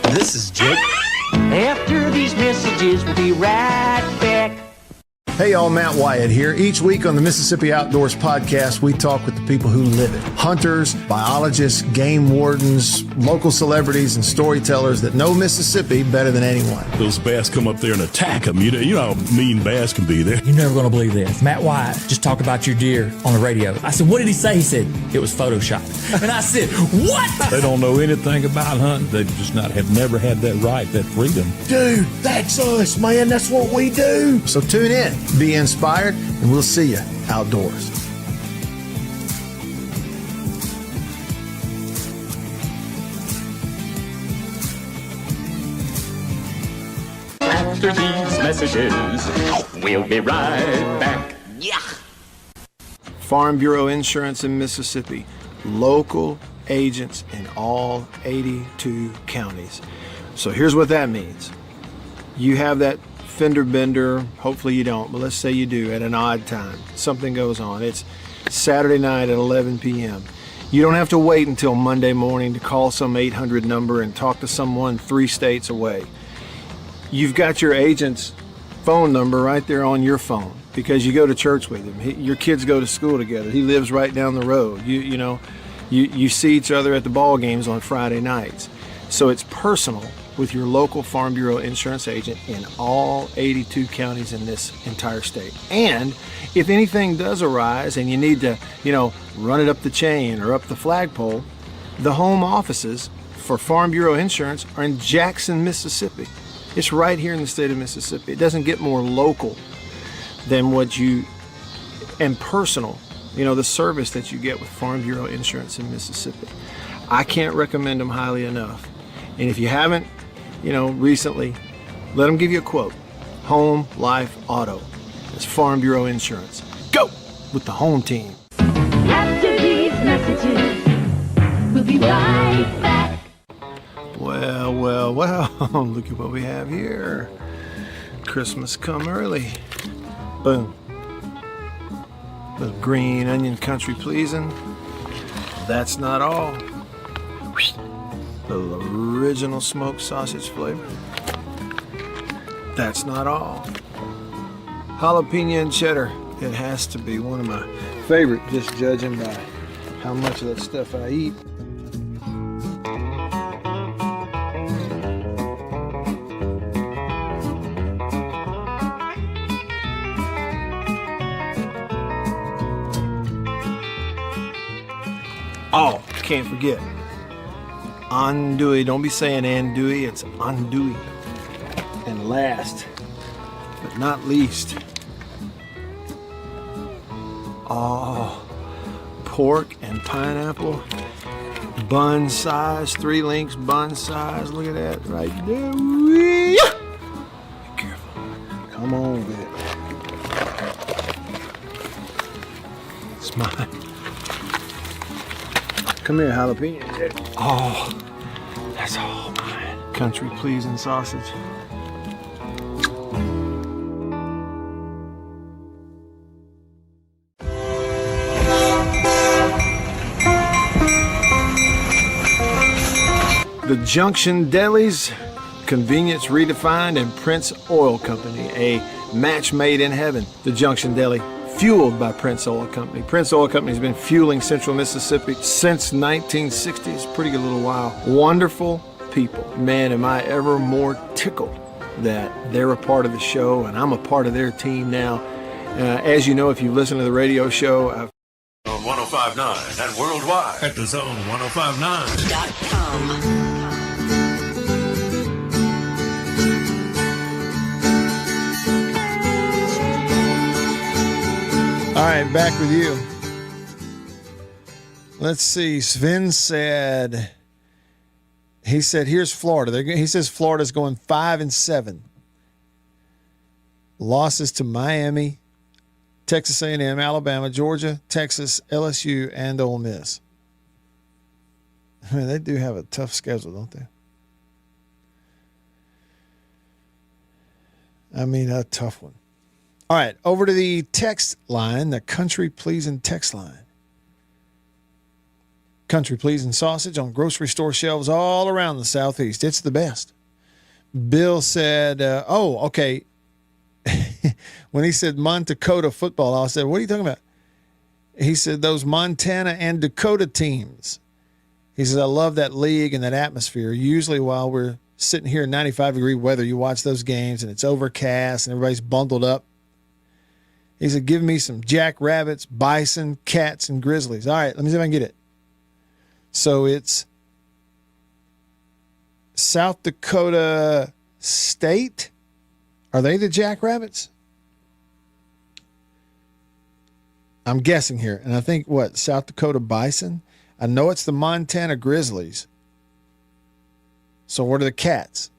This is Jake. After these messages, we'll be right back. Hey y'all, Matt Wyatt here. Each week on the Mississippi Outdoors Podcast, we talk with the people who live it. Hunters, biologists, game wardens, local celebrities, and storytellers that know Mississippi better than anyone. Those bass come up there and attack them. You know how mean bass can be there. You're never going to believe this. Matt Wyatt just talked about your deer on the radio. I said, what did he say? He said, it was Photoshopped. And I said, what? They don't know anything about hunting. They just have never had that right, that freedom. Dude, that's us, man. That's what we do. So tune in. Be inspired, and we'll see you outdoors. After these messages, we'll be right back. Yeah. Farm Bureau Insurance in Mississippi. Local agents in all 82 counties. So here's what that means. You have that fender bender, hopefully you don't, but let's say you do at an odd time. Something goes on. It's Saturday night at 11 p.m. You don't have to wait until Monday morning to call some 800 number and talk to someone 3 states away. You've got your agent's phone number right there on your phone because you go to church with him. Your kids go to school together. He lives right down the road. You see each other at the ball games on Friday nights. So it's personal with your local Farm Bureau insurance agent in all 82 counties in this entire state. And if anything does arise and you need to, run it up the chain or up the flagpole, the home offices for Farm Bureau Insurance are in Jackson, Mississippi. It's right here in the state of Mississippi. It doesn't get more local than and personal, the service that you get with Farm Bureau Insurance in Mississippi. I can't recommend them highly enough. And if you haven't, recently, let them give you a quote. Home, life, auto. It's Farm Bureau Insurance. Go with the home team. After these messages, we'll be right back. Well, look at what we have here. Christmas come early. Boom. Little green onion country pleasing. That's not all. Little original smoked sausage flavor. That's not all. Jalapeno and cheddar. It has to be one of my favorite, just judging by how much of that stuff I eat. Oh, can't forget. Andouille. Don't be saying andouille, it's andouille. And last, but not least, pork and pineapple, bun size, 3 links, bun size. Look at that right there. Be careful. Come on with it. That's mine. Come here, jalapeno. Oh, that's all mine. Country pleasing sausage. The Junction Delis, convenience redefined, and Prince Oil Company, a match made in heaven. The Junction Deli, fueled by Prince Oil Company. Prince Oil Company has been fueling Central Mississippi since 1960. It's a pretty good little while. Wonderful people. Man, am I ever more tickled that they're a part of the show and I'm a part of their team now. As you know, if you listen to the radio show, On 105.9 and worldwide at thezone1059.com. All right, back with you. Let's see. Sven said, here's Florida. He says Florida's going 5-7. Losses to Miami, Texas A&M, Alabama, Georgia, Texas, LSU, and Ole Miss. I mean, they do have a tough schedule, don't they? I mean, a tough one. All right, over to the text line, the country pleasing text line. Country pleasing sausage on grocery store shelves all around the Southeast. It's the best. Bill said, okay. When he said Montecota football, I said, what are you talking about? He said those Montana and Dakota teams. He says, I love that league and that atmosphere. Usually while we're sitting here in 95-degree weather, you watch those games and it's overcast and everybody's bundled up. He said, give me some jackrabbits, bison, cats, and grizzlies. All right, let me see if I can get it. So it's South Dakota State. Are they the jackrabbits? I'm guessing here. And I think, South Dakota bison? I know it's the Montana Grizzlies. So what are the cats?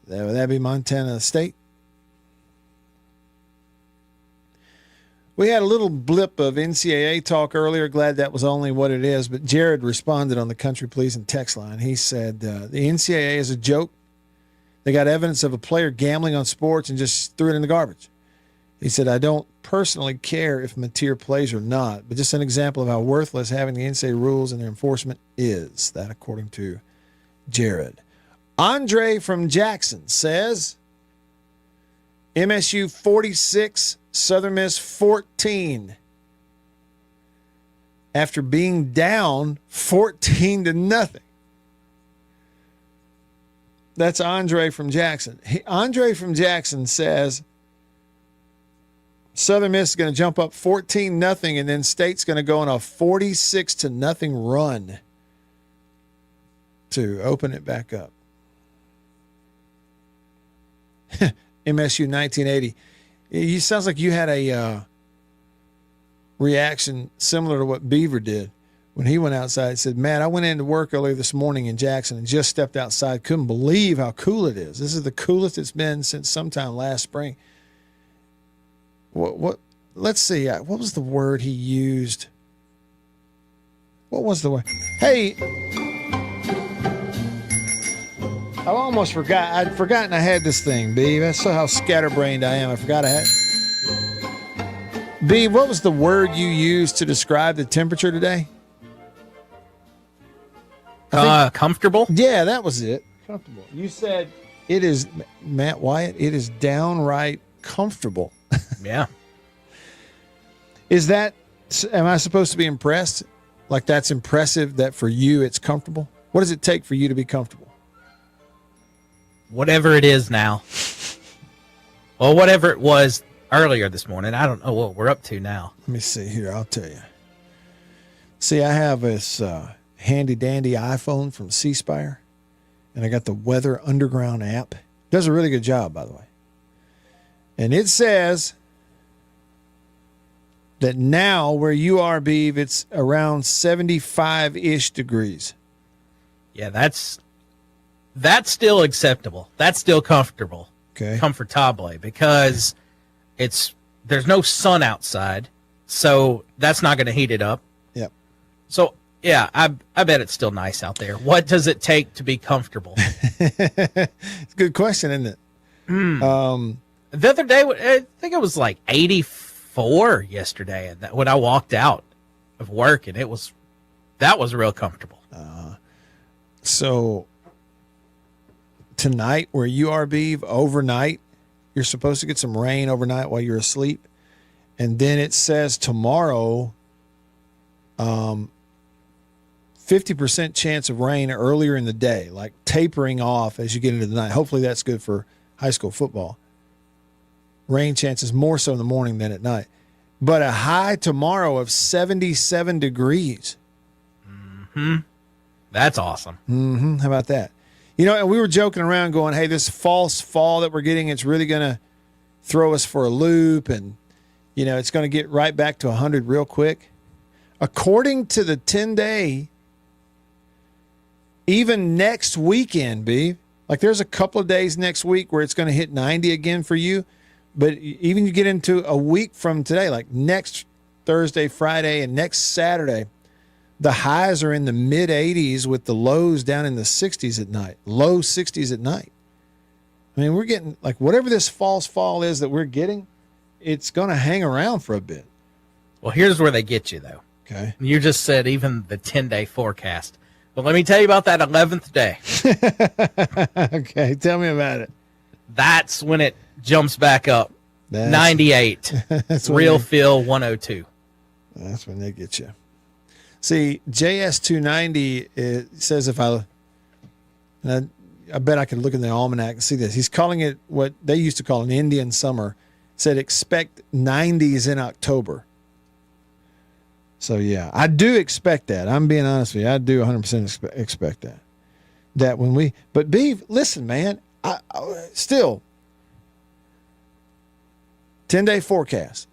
Would that be Montana State? We had a little blip of NCAA talk earlier. Glad that was only what it is. But Jared responded on the Country Pleasing text line. He said, the NCAA is a joke. They got evidence of a player gambling on sports and just threw it in the garbage. He said, I don't personally care if Mateer plays or not, but just an example of how worthless having the NCAA rules and their enforcement is. That according to Jared. Andre from Jackson says, MSU 46, Southern Miss 14. After being down 14-0. That's Andre from Jackson. Andre from Jackson says Southern Miss is going to jump up 14-0, and then State's going to go on a 46-0 run to open it back up. MSU 1980. It sounds like you had a reaction similar to what Beaver did when he went outside. He said, Matt, I went into work earlier this morning in Jackson and just stepped outside. Couldn't believe how cool it is. This is the coolest it's been since sometime last spring. What? Let's see. What was the word he used? What was the word? Hey, I almost forgot. I'd forgotten I had this thing, B. That's how scatterbrained I am. I forgot I had. B, what was the word you used to describe the temperature today? Comfortable? Yeah, that was it. Comfortable. You said it is, Matt Wyatt, it is downright comfortable. Yeah. Is that, am I supposed to be impressed? Like that's impressive that for you it's comfortable? What does it take for you to be comfortable? Whatever it is now. Well, whatever it was earlier this morning. I don't know what we're up to now. Let me see here. I'll tell you. See, I have this handy-dandy iPhone from C Spire, and I got the Weather Underground app. Does a really good job, by the way. And it says that now where you are, Beav, it's around 75-ish degrees. Yeah, that's still acceptable. That's still comfortable. Okay. Comfortable, because there's no sun outside. So that's not going to heat it up. Yep. So, yeah, I bet it's still nice out there. What does it take to be comfortable? It's a good question, isn't it? The other day, I think it was like 84 yesterday when I walked out of work, and that was real comfortable. So tonight, where you are, Beav, overnight, you're supposed to get some rain overnight while you're asleep. And then it says tomorrow, 50% chance of rain earlier in the day, like tapering off as you get into the night. Hopefully that's good for high school football. Rain chances more so in the morning than at night. But a high tomorrow of 77 degrees. Mm-hmm. That's awesome. Mm-hmm. How about that? You know, and we were joking around going, hey, this false fall that we're getting, it's really going to throw us for a loop, and, you know, it's going to get right back to 100 real quick. According to the 10-day, even next weekend, B, like there's a couple of days next week where it's going to hit 90 again for you, but even you get into a week from today, like next Thursday, Friday, and next Saturday, the highs are in the mid-80s with the lows down in the 60s at night, low 60s at night. I mean, we're getting, like, whatever this false fall is that we're getting, it's going to hang around for a bit. Well, here's where they get you, though. Okay. You just said even the 10-day forecast. Well, let me tell you about that 11th day. Okay, tell me about it. That's when it jumps back up. 98. That's Real feel 102. That's when they get you. See, JS290, it says if I bet I could look in the almanac and see this. He's calling it what they used to call an Indian summer. Said expect 90s in October. So, yeah, I do expect that. I'm being honest with you. I do 100% expect that. That when we – but, Beav, listen, man, I still, 10-day forecast.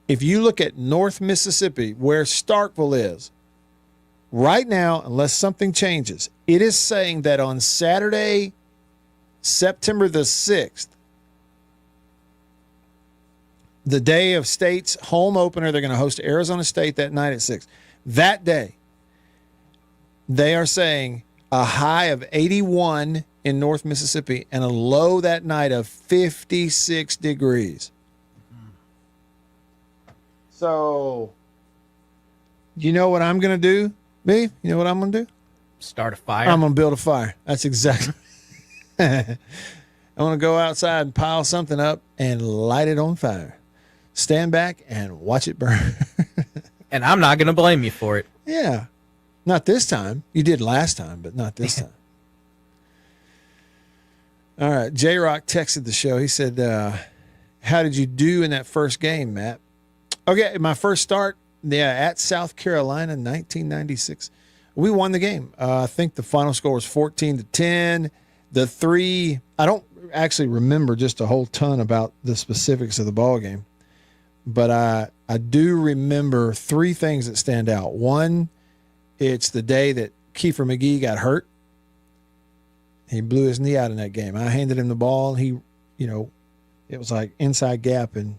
If you look at North Mississippi, where Starkville is, right now, unless something changes, it is saying that on Saturday, September the 6th, the day of State's home opener, they're going to host Arizona State that night at 6. That day, they are saying a high of 81 in North Mississippi and a low that night of 56 degrees. So, you know what I'm going to do, B? You know what I'm going to do? Start a fire. I'm going to build a fire. That's exactly. I'm going to go outside and pile something up and light it on fire. Stand back and watch it burn. And I'm not going to blame you for it. Yeah. Not this time. You did last time, but not this time. All right. J-Rock texted the show. He said, how did you do in that first game, Matt? Okay, my first start, at South Carolina, 1996. We won the game. I think the final score was 14-10. The three, I don't actually remember just a whole ton about the specifics of the ball game, but I do remember three things that stand out. One, it's the day that Kiefer McGee got hurt. He blew his knee out in that game. I handed him the ball. He, it was like inside gap, and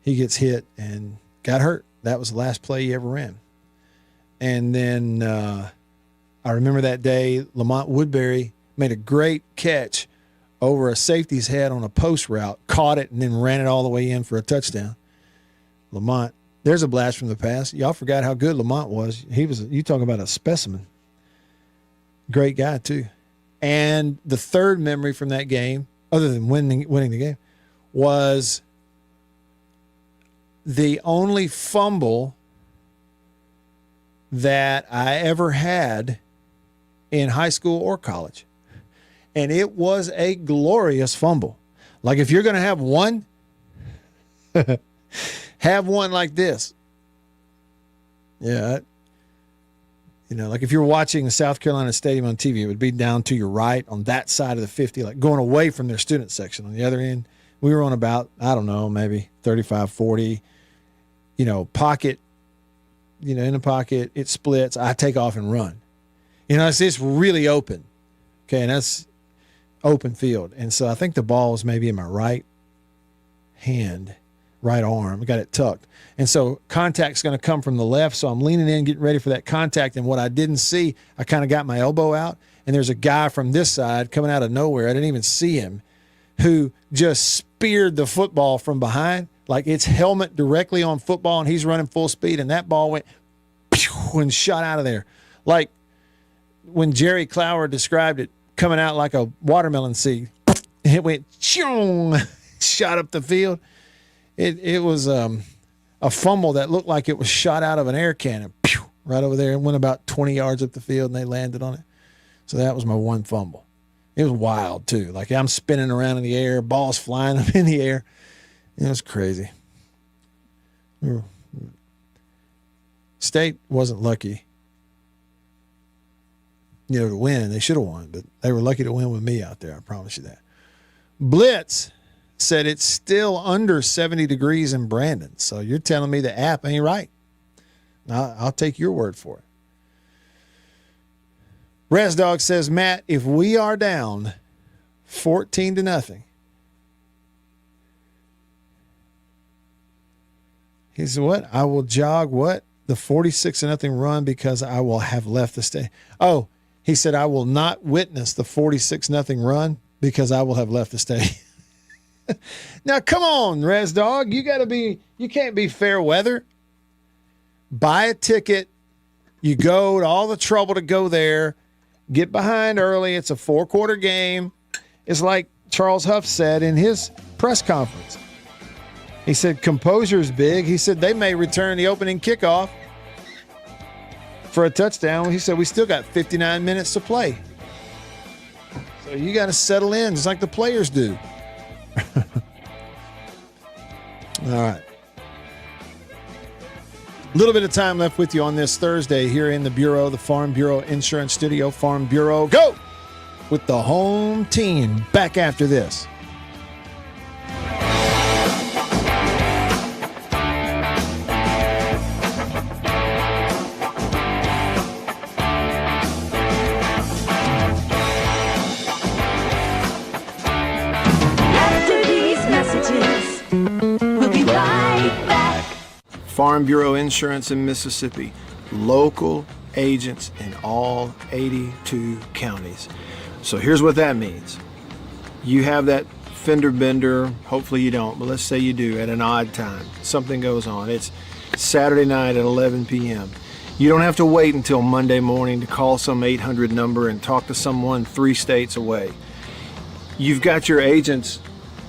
he gets hit and got hurt. That was the last play he ever ran. And then I remember that day, Lamont Woodbury made a great catch over a safety's head on a post route, caught it, and then ran it all the way in for a touchdown. Lamont, there's a blast from the past. Y'all forgot how good Lamont was. You talk about a specimen. Great guy, too. And the third memory from that game, other than winning the game, was the only fumble that I ever had in high school or college. And it was a glorious fumble. Like, if you're going to have one, have one like this. Yeah. Like if you're watching the South Carolina Stadium on TV, it would be down to your right on that side of the 50, like going away from their student section. On the other end, we were on about, I don't know, maybe 35, 40, pocket, in the pocket, it splits. I take off and run. It's really open. Okay, and that's open field. And so I think the ball was maybe in my right hand. right arm. I got it tucked. And so contact's going to come from the left, so I'm leaning in, getting ready for that contact. And what I didn't see, I kind of got my elbow out, and there's a guy from this side coming out of nowhere. I didn't even see him, who just speared the football from behind, like it's helmet directly on football, and he's running full speed, and that ball went and shot out of there. Like when Jerry Clower described it, coming out like a watermelon seed. It went shot up the field. It was a fumble that looked like it was shot out of an air cannon, right over there, and went about 20 yards up the field, and they landed on it. So that was my one fumble. It was wild, too. Like, I'm spinning around in the air, balls flying up in the air. It was crazy. State wasn't lucky, to win. They should have won, but they were lucky to win with me out there. I promise you that. Blitz said it's still under 70 degrees in Brandon. So you're telling me the app ain't right. I'll take your word for it. Resdog says, Matt, if we are down 14-0, he said, what? I will jog what? The 46-0 run because I will have left the state. Oh, he said, I will not witness the 46-0 run because I will have left the state. Now, come on, Resdog. You can't be fair weather. Buy a ticket. You go to all the trouble to go there. Get behind early. It's a 4-quarter game. It's like Charles Huff said in his press conference. He said, composure's big. He said they may return the opening kickoff for a touchdown. He said, we still got 59 minutes to play. So you got to settle in just like the players do. All right. A little bit of time left with you on this Thursday here in the Bureau, the Farm Bureau Insurance Studio. Farm Bureau, go with the home team. Back after this. Farm Bureau Insurance in Mississippi. Local agents in all 82 counties. So here's what that means. You have that fender bender, hopefully you don't, but let's say you do at an odd time. Something goes on. It's Saturday night at 11 p.m. You don't have to wait until Monday morning to call some 800 number and talk to someone 3 states away. You've got your agent's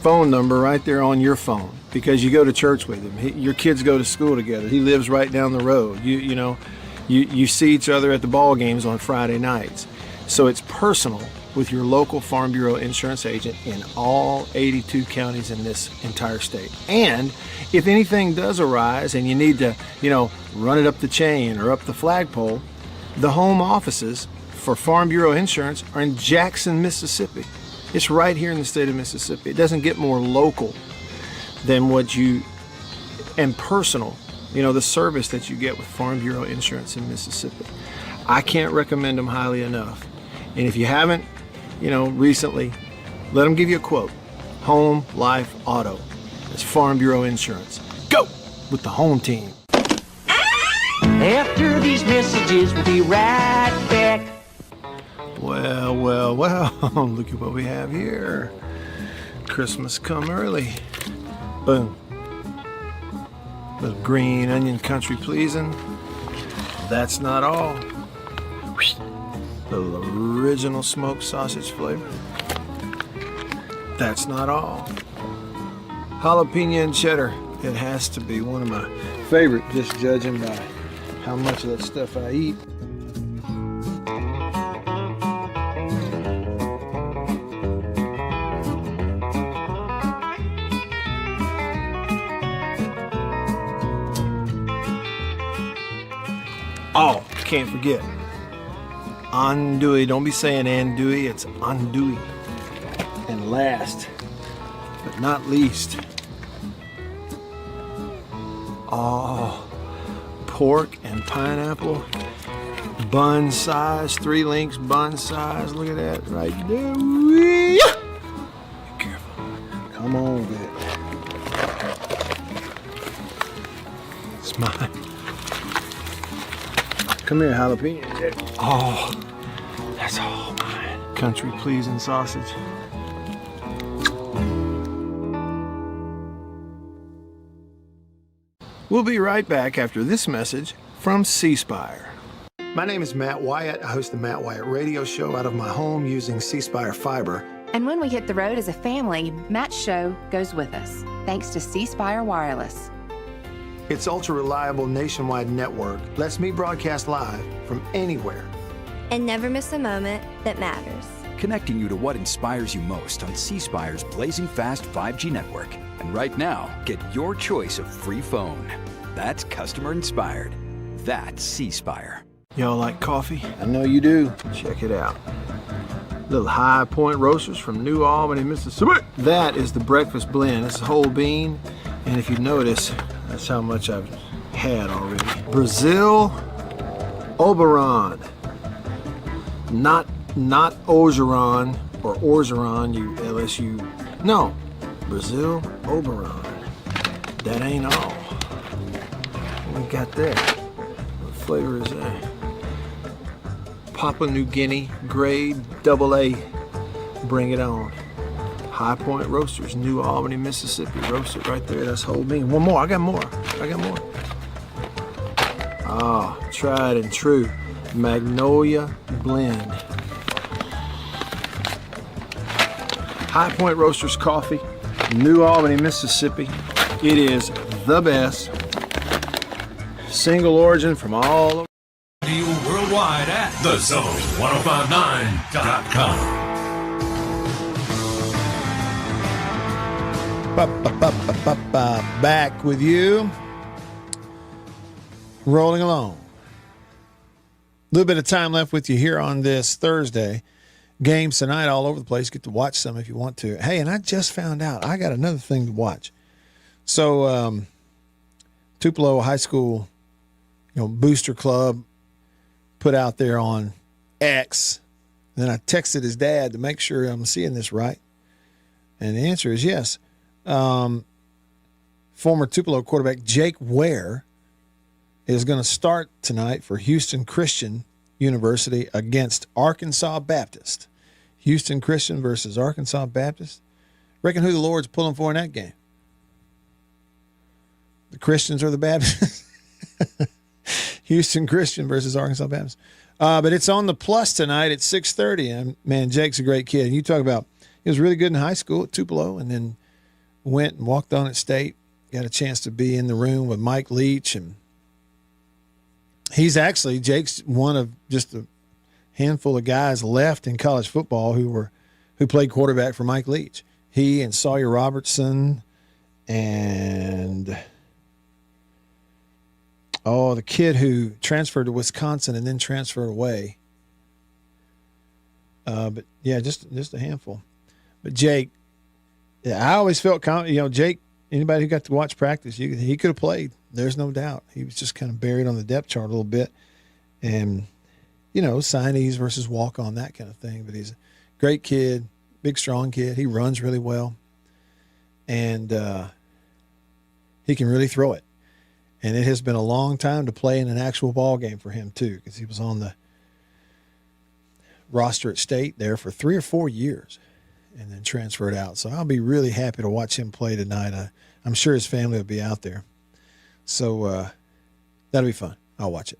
phone number right there on your phone because you go to church with him. Your kids go to school together. He lives right down the road. You see each other at the ball games on Friday nights. So it's personal with your local Farm Bureau insurance agent in all 82 counties in this entire state. And if anything does arise and you need to, run it up the chain or up the flagpole, the home offices for Farm Bureau Insurance are in Jackson, Mississippi. It's right here in the state of Mississippi. It doesn't get more local than and personal, the service that you get with Farm Bureau Insurance in Mississippi. I can't recommend them highly enough. And if you haven't, recently, let them give you a quote. Home, life, auto. It's Farm Bureau Insurance. Go with the home team. After these messages, we'll be right back. Well, look at what we have here. Christmas come early. Boom. Little green onion country pleasing. That's not all. Little original smoked sausage flavor. That's not all. Jalapeno and cheddar. It has to be one of my favorite, just judging by how much of that stuff I eat. Oh, can't forget. Andouille. Don't be saying andouille, it's andouille. And last, but not least, pork and pineapple. Bun size, 3 links bun size. Look at that right there. Be careful. Come on with it. It's mine. Come here, jalapeno. Oh, that's all mine. Country pleasing sausage. We'll be right back after this message from C Spire. My name is Matt Wyatt. I host the Matt Wyatt radio show out of my home using C Spire fiber. And when we hit the road as a family, Matt's show goes with us, thanks to C Spire Wireless. Its ultra-reliable nationwide network lets me broadcast live from anywhere. And never miss a moment that matters. Connecting you to what inspires you most on C Spire's blazing fast 5G network. And right now, get your choice of free phone. That's customer inspired. That's C Spire. Y'all like coffee? I know you do. Check it out. Little High Point Roasters from New Albany, Mississippi. That is the breakfast blend. It's whole bean. And if you notice, that's how much I've had already. Brazil Oberon. Not Orgeron or Orgeron, you LSU. No, Brazil Oberon. That ain't all. What we got there? What flavor is that? Papua New Guinea grade AA. Bring it on. High Point Roasters, New Albany, Mississippi. Roasted right there. That's whole bean. One more. I got more. Ah, tried and true. Magnolia blend. High Point Roasters coffee, New Albany, Mississippi. It is the best. Single origin from all over. You worldwide at thezone1059.com. Back with you. Rolling along. A little bit of time left with you here on this Thursday. Games tonight all over the place. Get to watch some if you want to. Hey, and I just found out I got another thing to watch. So Tupelo High School, booster club put out there on X. And then I texted his dad to make sure I'm seeing this right. And the answer is yes. Former Tupelo quarterback Jake Ware is going to start tonight for Houston Christian University against Arkansas Baptist. Houston Christian versus Arkansas Baptist. Reckon who the Lord's pulling for in that game? The Christians or the Baptists? Houston Christian versus Arkansas Baptist. But it's on the Plus tonight at 6:30. And man, Jake's a great kid. And you talk about, he was really good in high school at Tupelo and then went and walked on at State. Got a chance to be in the room with Mike Leach, and Jake's one of just a handful of guys left in college football who played quarterback for Mike Leach. He and Sawyer Robertson and the kid who transferred to Wisconsin and then transferred away. But yeah, just a handful. But Jake, I always felt Jake, anybody who got to watch practice, he could have played. There's no doubt. He was just kind of buried on the depth chart a little bit. And, signees versus walk-on, that kind of thing. But he's a great kid, big, strong kid. He runs really well. And he can really throw it. And it has been a long time to play in an actual ball game for him, too, because he was on the roster at State there for 3 or 4 years and then transferred out. So I'll be really happy to watch him play tonight. I'm sure his family will be out there. So that'll be fun. I'll watch it.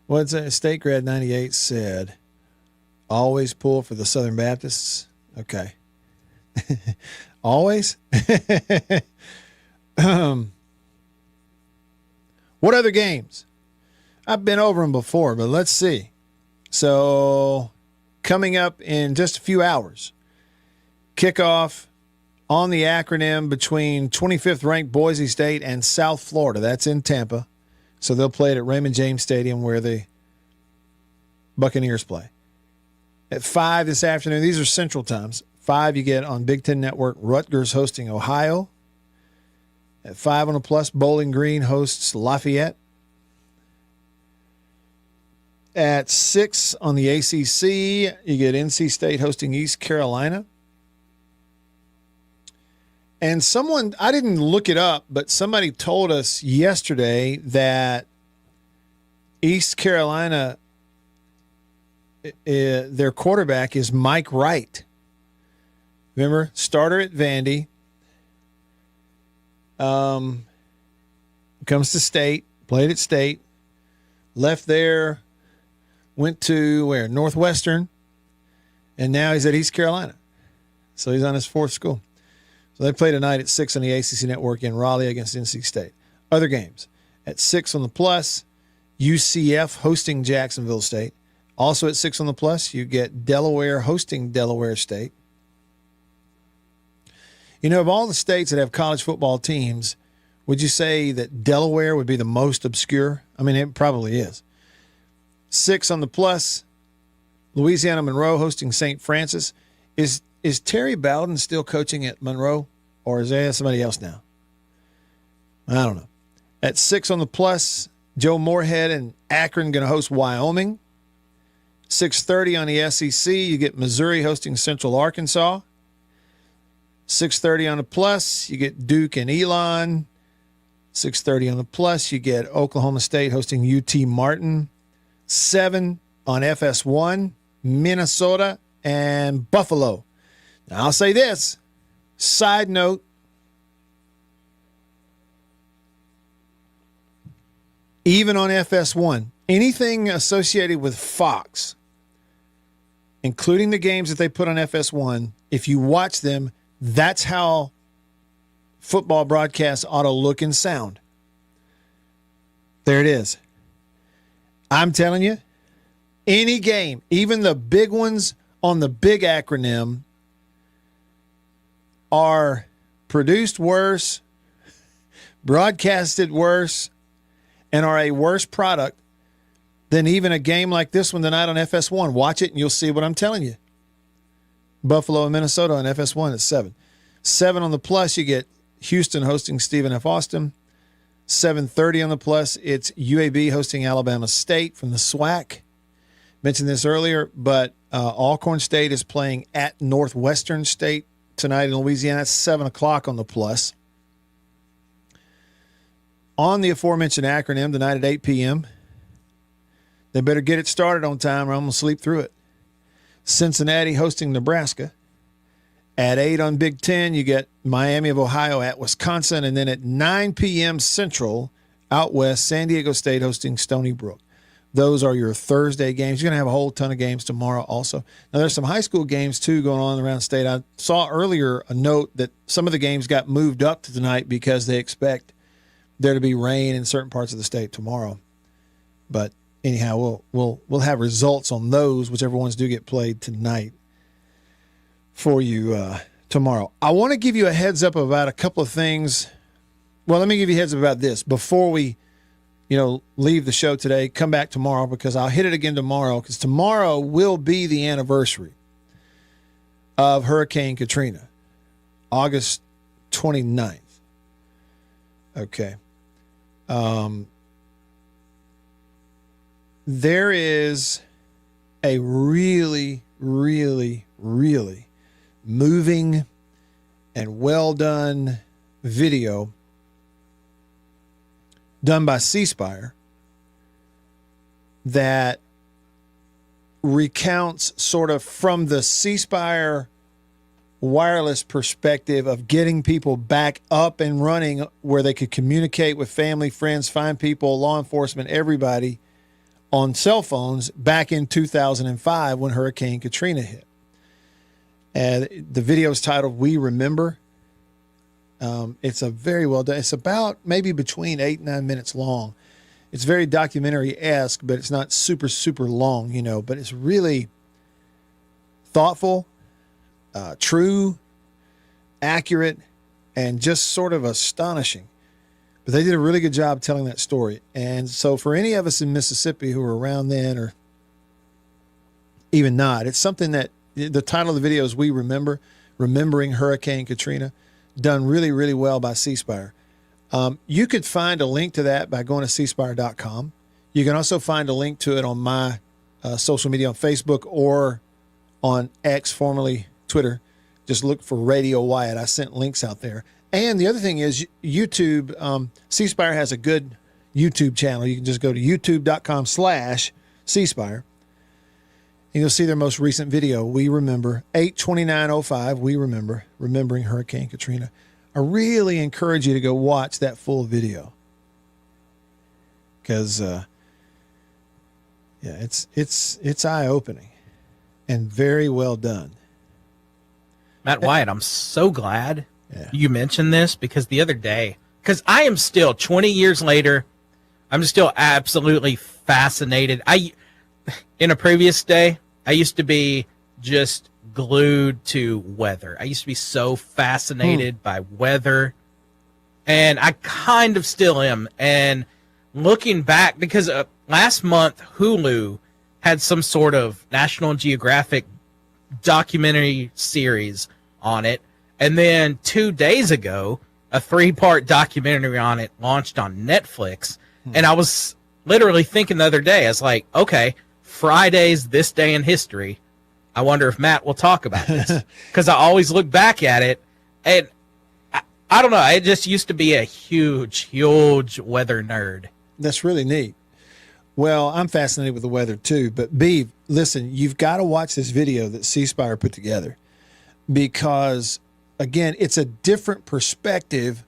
What's that? State Grad 98 said, always pull for the Southern Baptists. Okay. Always? What other games? I've been over them before, but let's see. So coming up in just a few hours, kickoff on the acronym between 25th ranked Boise State and South Florida. That's in Tampa. So they'll play it at Raymond James Stadium where the Buccaneers play. At 5 this afternoon, these are Central times. 5 you get on Big Ten Network, Rutgers hosting Ohio. At 5 on the Plus, Bowling Green hosts Lafayette. At 6 on the ACC, you get NC State hosting East Carolina. And someone, I didn't look it up, but somebody told us yesterday that East Carolina, their quarterback is Mike Wright. Remember, starter at Vandy. Comes to State, played at State, left there, went to where? Northwestern, and now he's at East Carolina. So he's on his fourth school. So they play tonight at 6 on the ACC Network in Raleigh against NC State. Other games at 6 on the Plus, UCF hosting Jacksonville State. Also at 6 on the Plus, you get Delaware hosting Delaware State. You know, of all the states that have college football teams, would you say that Delaware would be the most obscure? I mean, it probably is. 6 on the Plus, Louisiana Monroe hosting St. Francis. Is Terry Bowden still coaching at Monroe, or is there somebody else now? I don't know. At 6 on the Plus, Joe Moorhead and Akron going to host Wyoming. 6:30 on the SEC, you get Missouri hosting Central Arkansas. 6:30 on the Plus, you get Duke and Elon. 6:30 on the Plus, you get Oklahoma State hosting UT Martin. 7 on FS1, Minnesota and Buffalo. Now, I'll say this. Side note. Even on FS1, anything associated with Fox, including the games that they put on FS1, if you watch them, that's how football broadcasts ought to look and sound. There it is. I'm telling you, any game, even the big ones on the big acronym, are produced worse, broadcasted worse, and are a worse product than even a game like this one tonight on FS1. Watch it and you'll see what I'm telling you. Buffalo and Minnesota on FS1 at 7. 7 on the Plus, you get Houston hosting Stephen F. Austin. 7:30 on the Plus, it's UAB hosting Alabama State from the SWAC. Mentioned this earlier, but Alcorn State is playing at Northwestern State tonight in Louisiana. It's 7 o'clock on the Plus. On the aforementioned acronym tonight at 8 p.m., they better get it started on time or I'm going to sleep through it. Cincinnati hosting Nebraska. At 8 on Big Ten, you get Miami of Ohio at Wisconsin. And then at 9 p.m. Central, out west, San Diego State hosting Stony Brook. Those are your Thursday games. You're going to have a whole ton of games tomorrow also. Now, there's some high school games, too, going on around the state. I saw earlier a note that some of the games got moved up to tonight because they expect there to be rain in certain parts of the state tomorrow. But anyhow, we'll have results on those, whichever ones do get played tonight, for you tomorrow. I want to give you a heads up about a couple of things. Well, let me give you a heads up about this before we leave the show today, come back tomorrow, because I'll hit it again tomorrow, because tomorrow will be the anniversary of Hurricane Katrina, August 29th. Okay. There is a really, really, really moving and well done video done by C Spire that recounts sort of from the C Spire wireless perspective of getting people back up and running where they could communicate with family, friends, find people, law enforcement, everybody on cell phones back in 2005 when Hurricane Katrina hit. And the video is titled We Remember. It's a very well done. It's about maybe between 8 and 9 minutes long. It's very documentary-esque, but it's not super, super long, but it's really thoughtful, true, accurate, and just sort of astonishing. But they did a really good job telling that story. And so for any of us in Mississippi who were around then or even not, it's something that the title of the video is We Remember, Remembering Hurricane Katrina, done really, really well by C Spire. You could find a link to that by going to cspire.com. You can also find a link to it on my social media on Facebook or on X, formerly Twitter, Just look for Radio Wyatt. I sent links out there. And the other thing is YouTube. C Spire has a good YouTube channel. You can just go to youtube.com/C-Spire. And you'll see their most recent video. We remember 8/29/05. We remembering Hurricane Katrina. I really encourage you to go watch that full video because, it's eye-opening and very well done. Matt Wyatt, I'm so glad you mentioned this because the other day, because I am still 20 years later, I'm still absolutely fascinated. In a previous day, I used to be just glued to weather. I used to be so fascinated by weather, and I kind of still am. And looking back, because last month Hulu had some sort of National Geographic documentary series on it, and then 2 days ago a 3-part documentary on it launched on Netflix. And I was literally thinking the other day, I was like, okay, Friday's This Day in History. I wonder if Matt will talk about this. Because I always look back at it, and I don't know, I just used to be a huge weather nerd. That's really neat. Well, I'm fascinated with the weather too. But Beav, listen, you've got to watch this video that C Spire put together because, again, it's a different perspective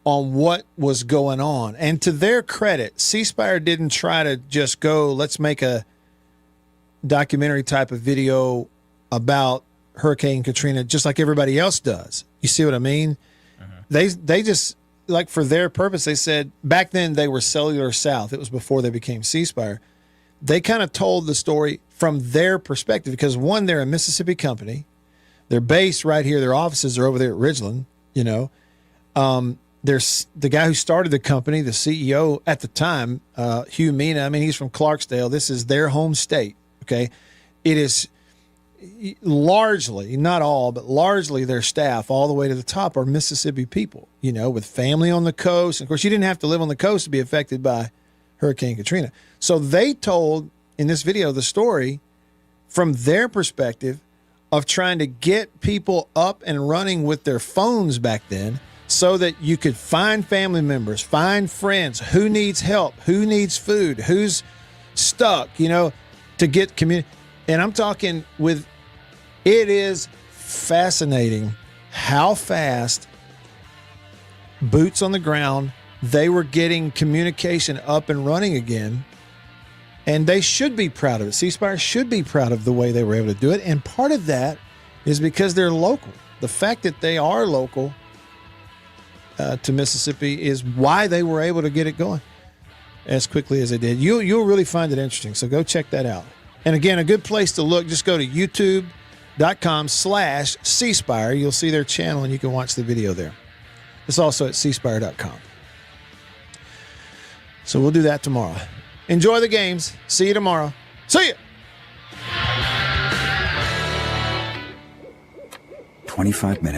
on what was going on. And to their credit, C Spire didn't try to just go, let's make a documentary type of video about Hurricane Katrina just like everybody else does. You see what I mean? They just, like, for their purpose, they said back then they were Cellular South. It was before they became C Spire. They kind of told the story from their perspective because, one, they're a Mississippi company. They're based right here. Their offices are over there at Ridgeland, you know. There's the guy who started the company, the CEO at the time, 𝐷𝐬𝐬𝐬𝐬𝐬𝐬. I mean, he's from Clarksdale. This is their home state, okay? It is largely, not all, but largely their staff all the way to the top are Mississippi people, you know, with family on the coast. And of course, you didn't have to live on the coast to be affected by Hurricane Katrina. So they told in this video the story from their perspective of trying to get people up and running with their phones back then so that you could find family members, find friends, who needs help, who needs food, who's stuck, you know, to get community. And I'm talking with, it is fascinating how fast, boots on the ground, they were getting communication up and running again. And they should be proud of it. C Spire should be proud of the way they were able to do it. And part of that is because they're local. The fact that they are local to Mississippi is why they were able to get it going as quickly as they did. You'll really find it interesting. So go check that out. And again, a good place to look, just go to youtube.com/C-Spire. You'll see their channel and you can watch the video there. It's also at cspire.com. So we'll do that tomorrow. Enjoy the games. See you tomorrow. See ya. 25 minutes.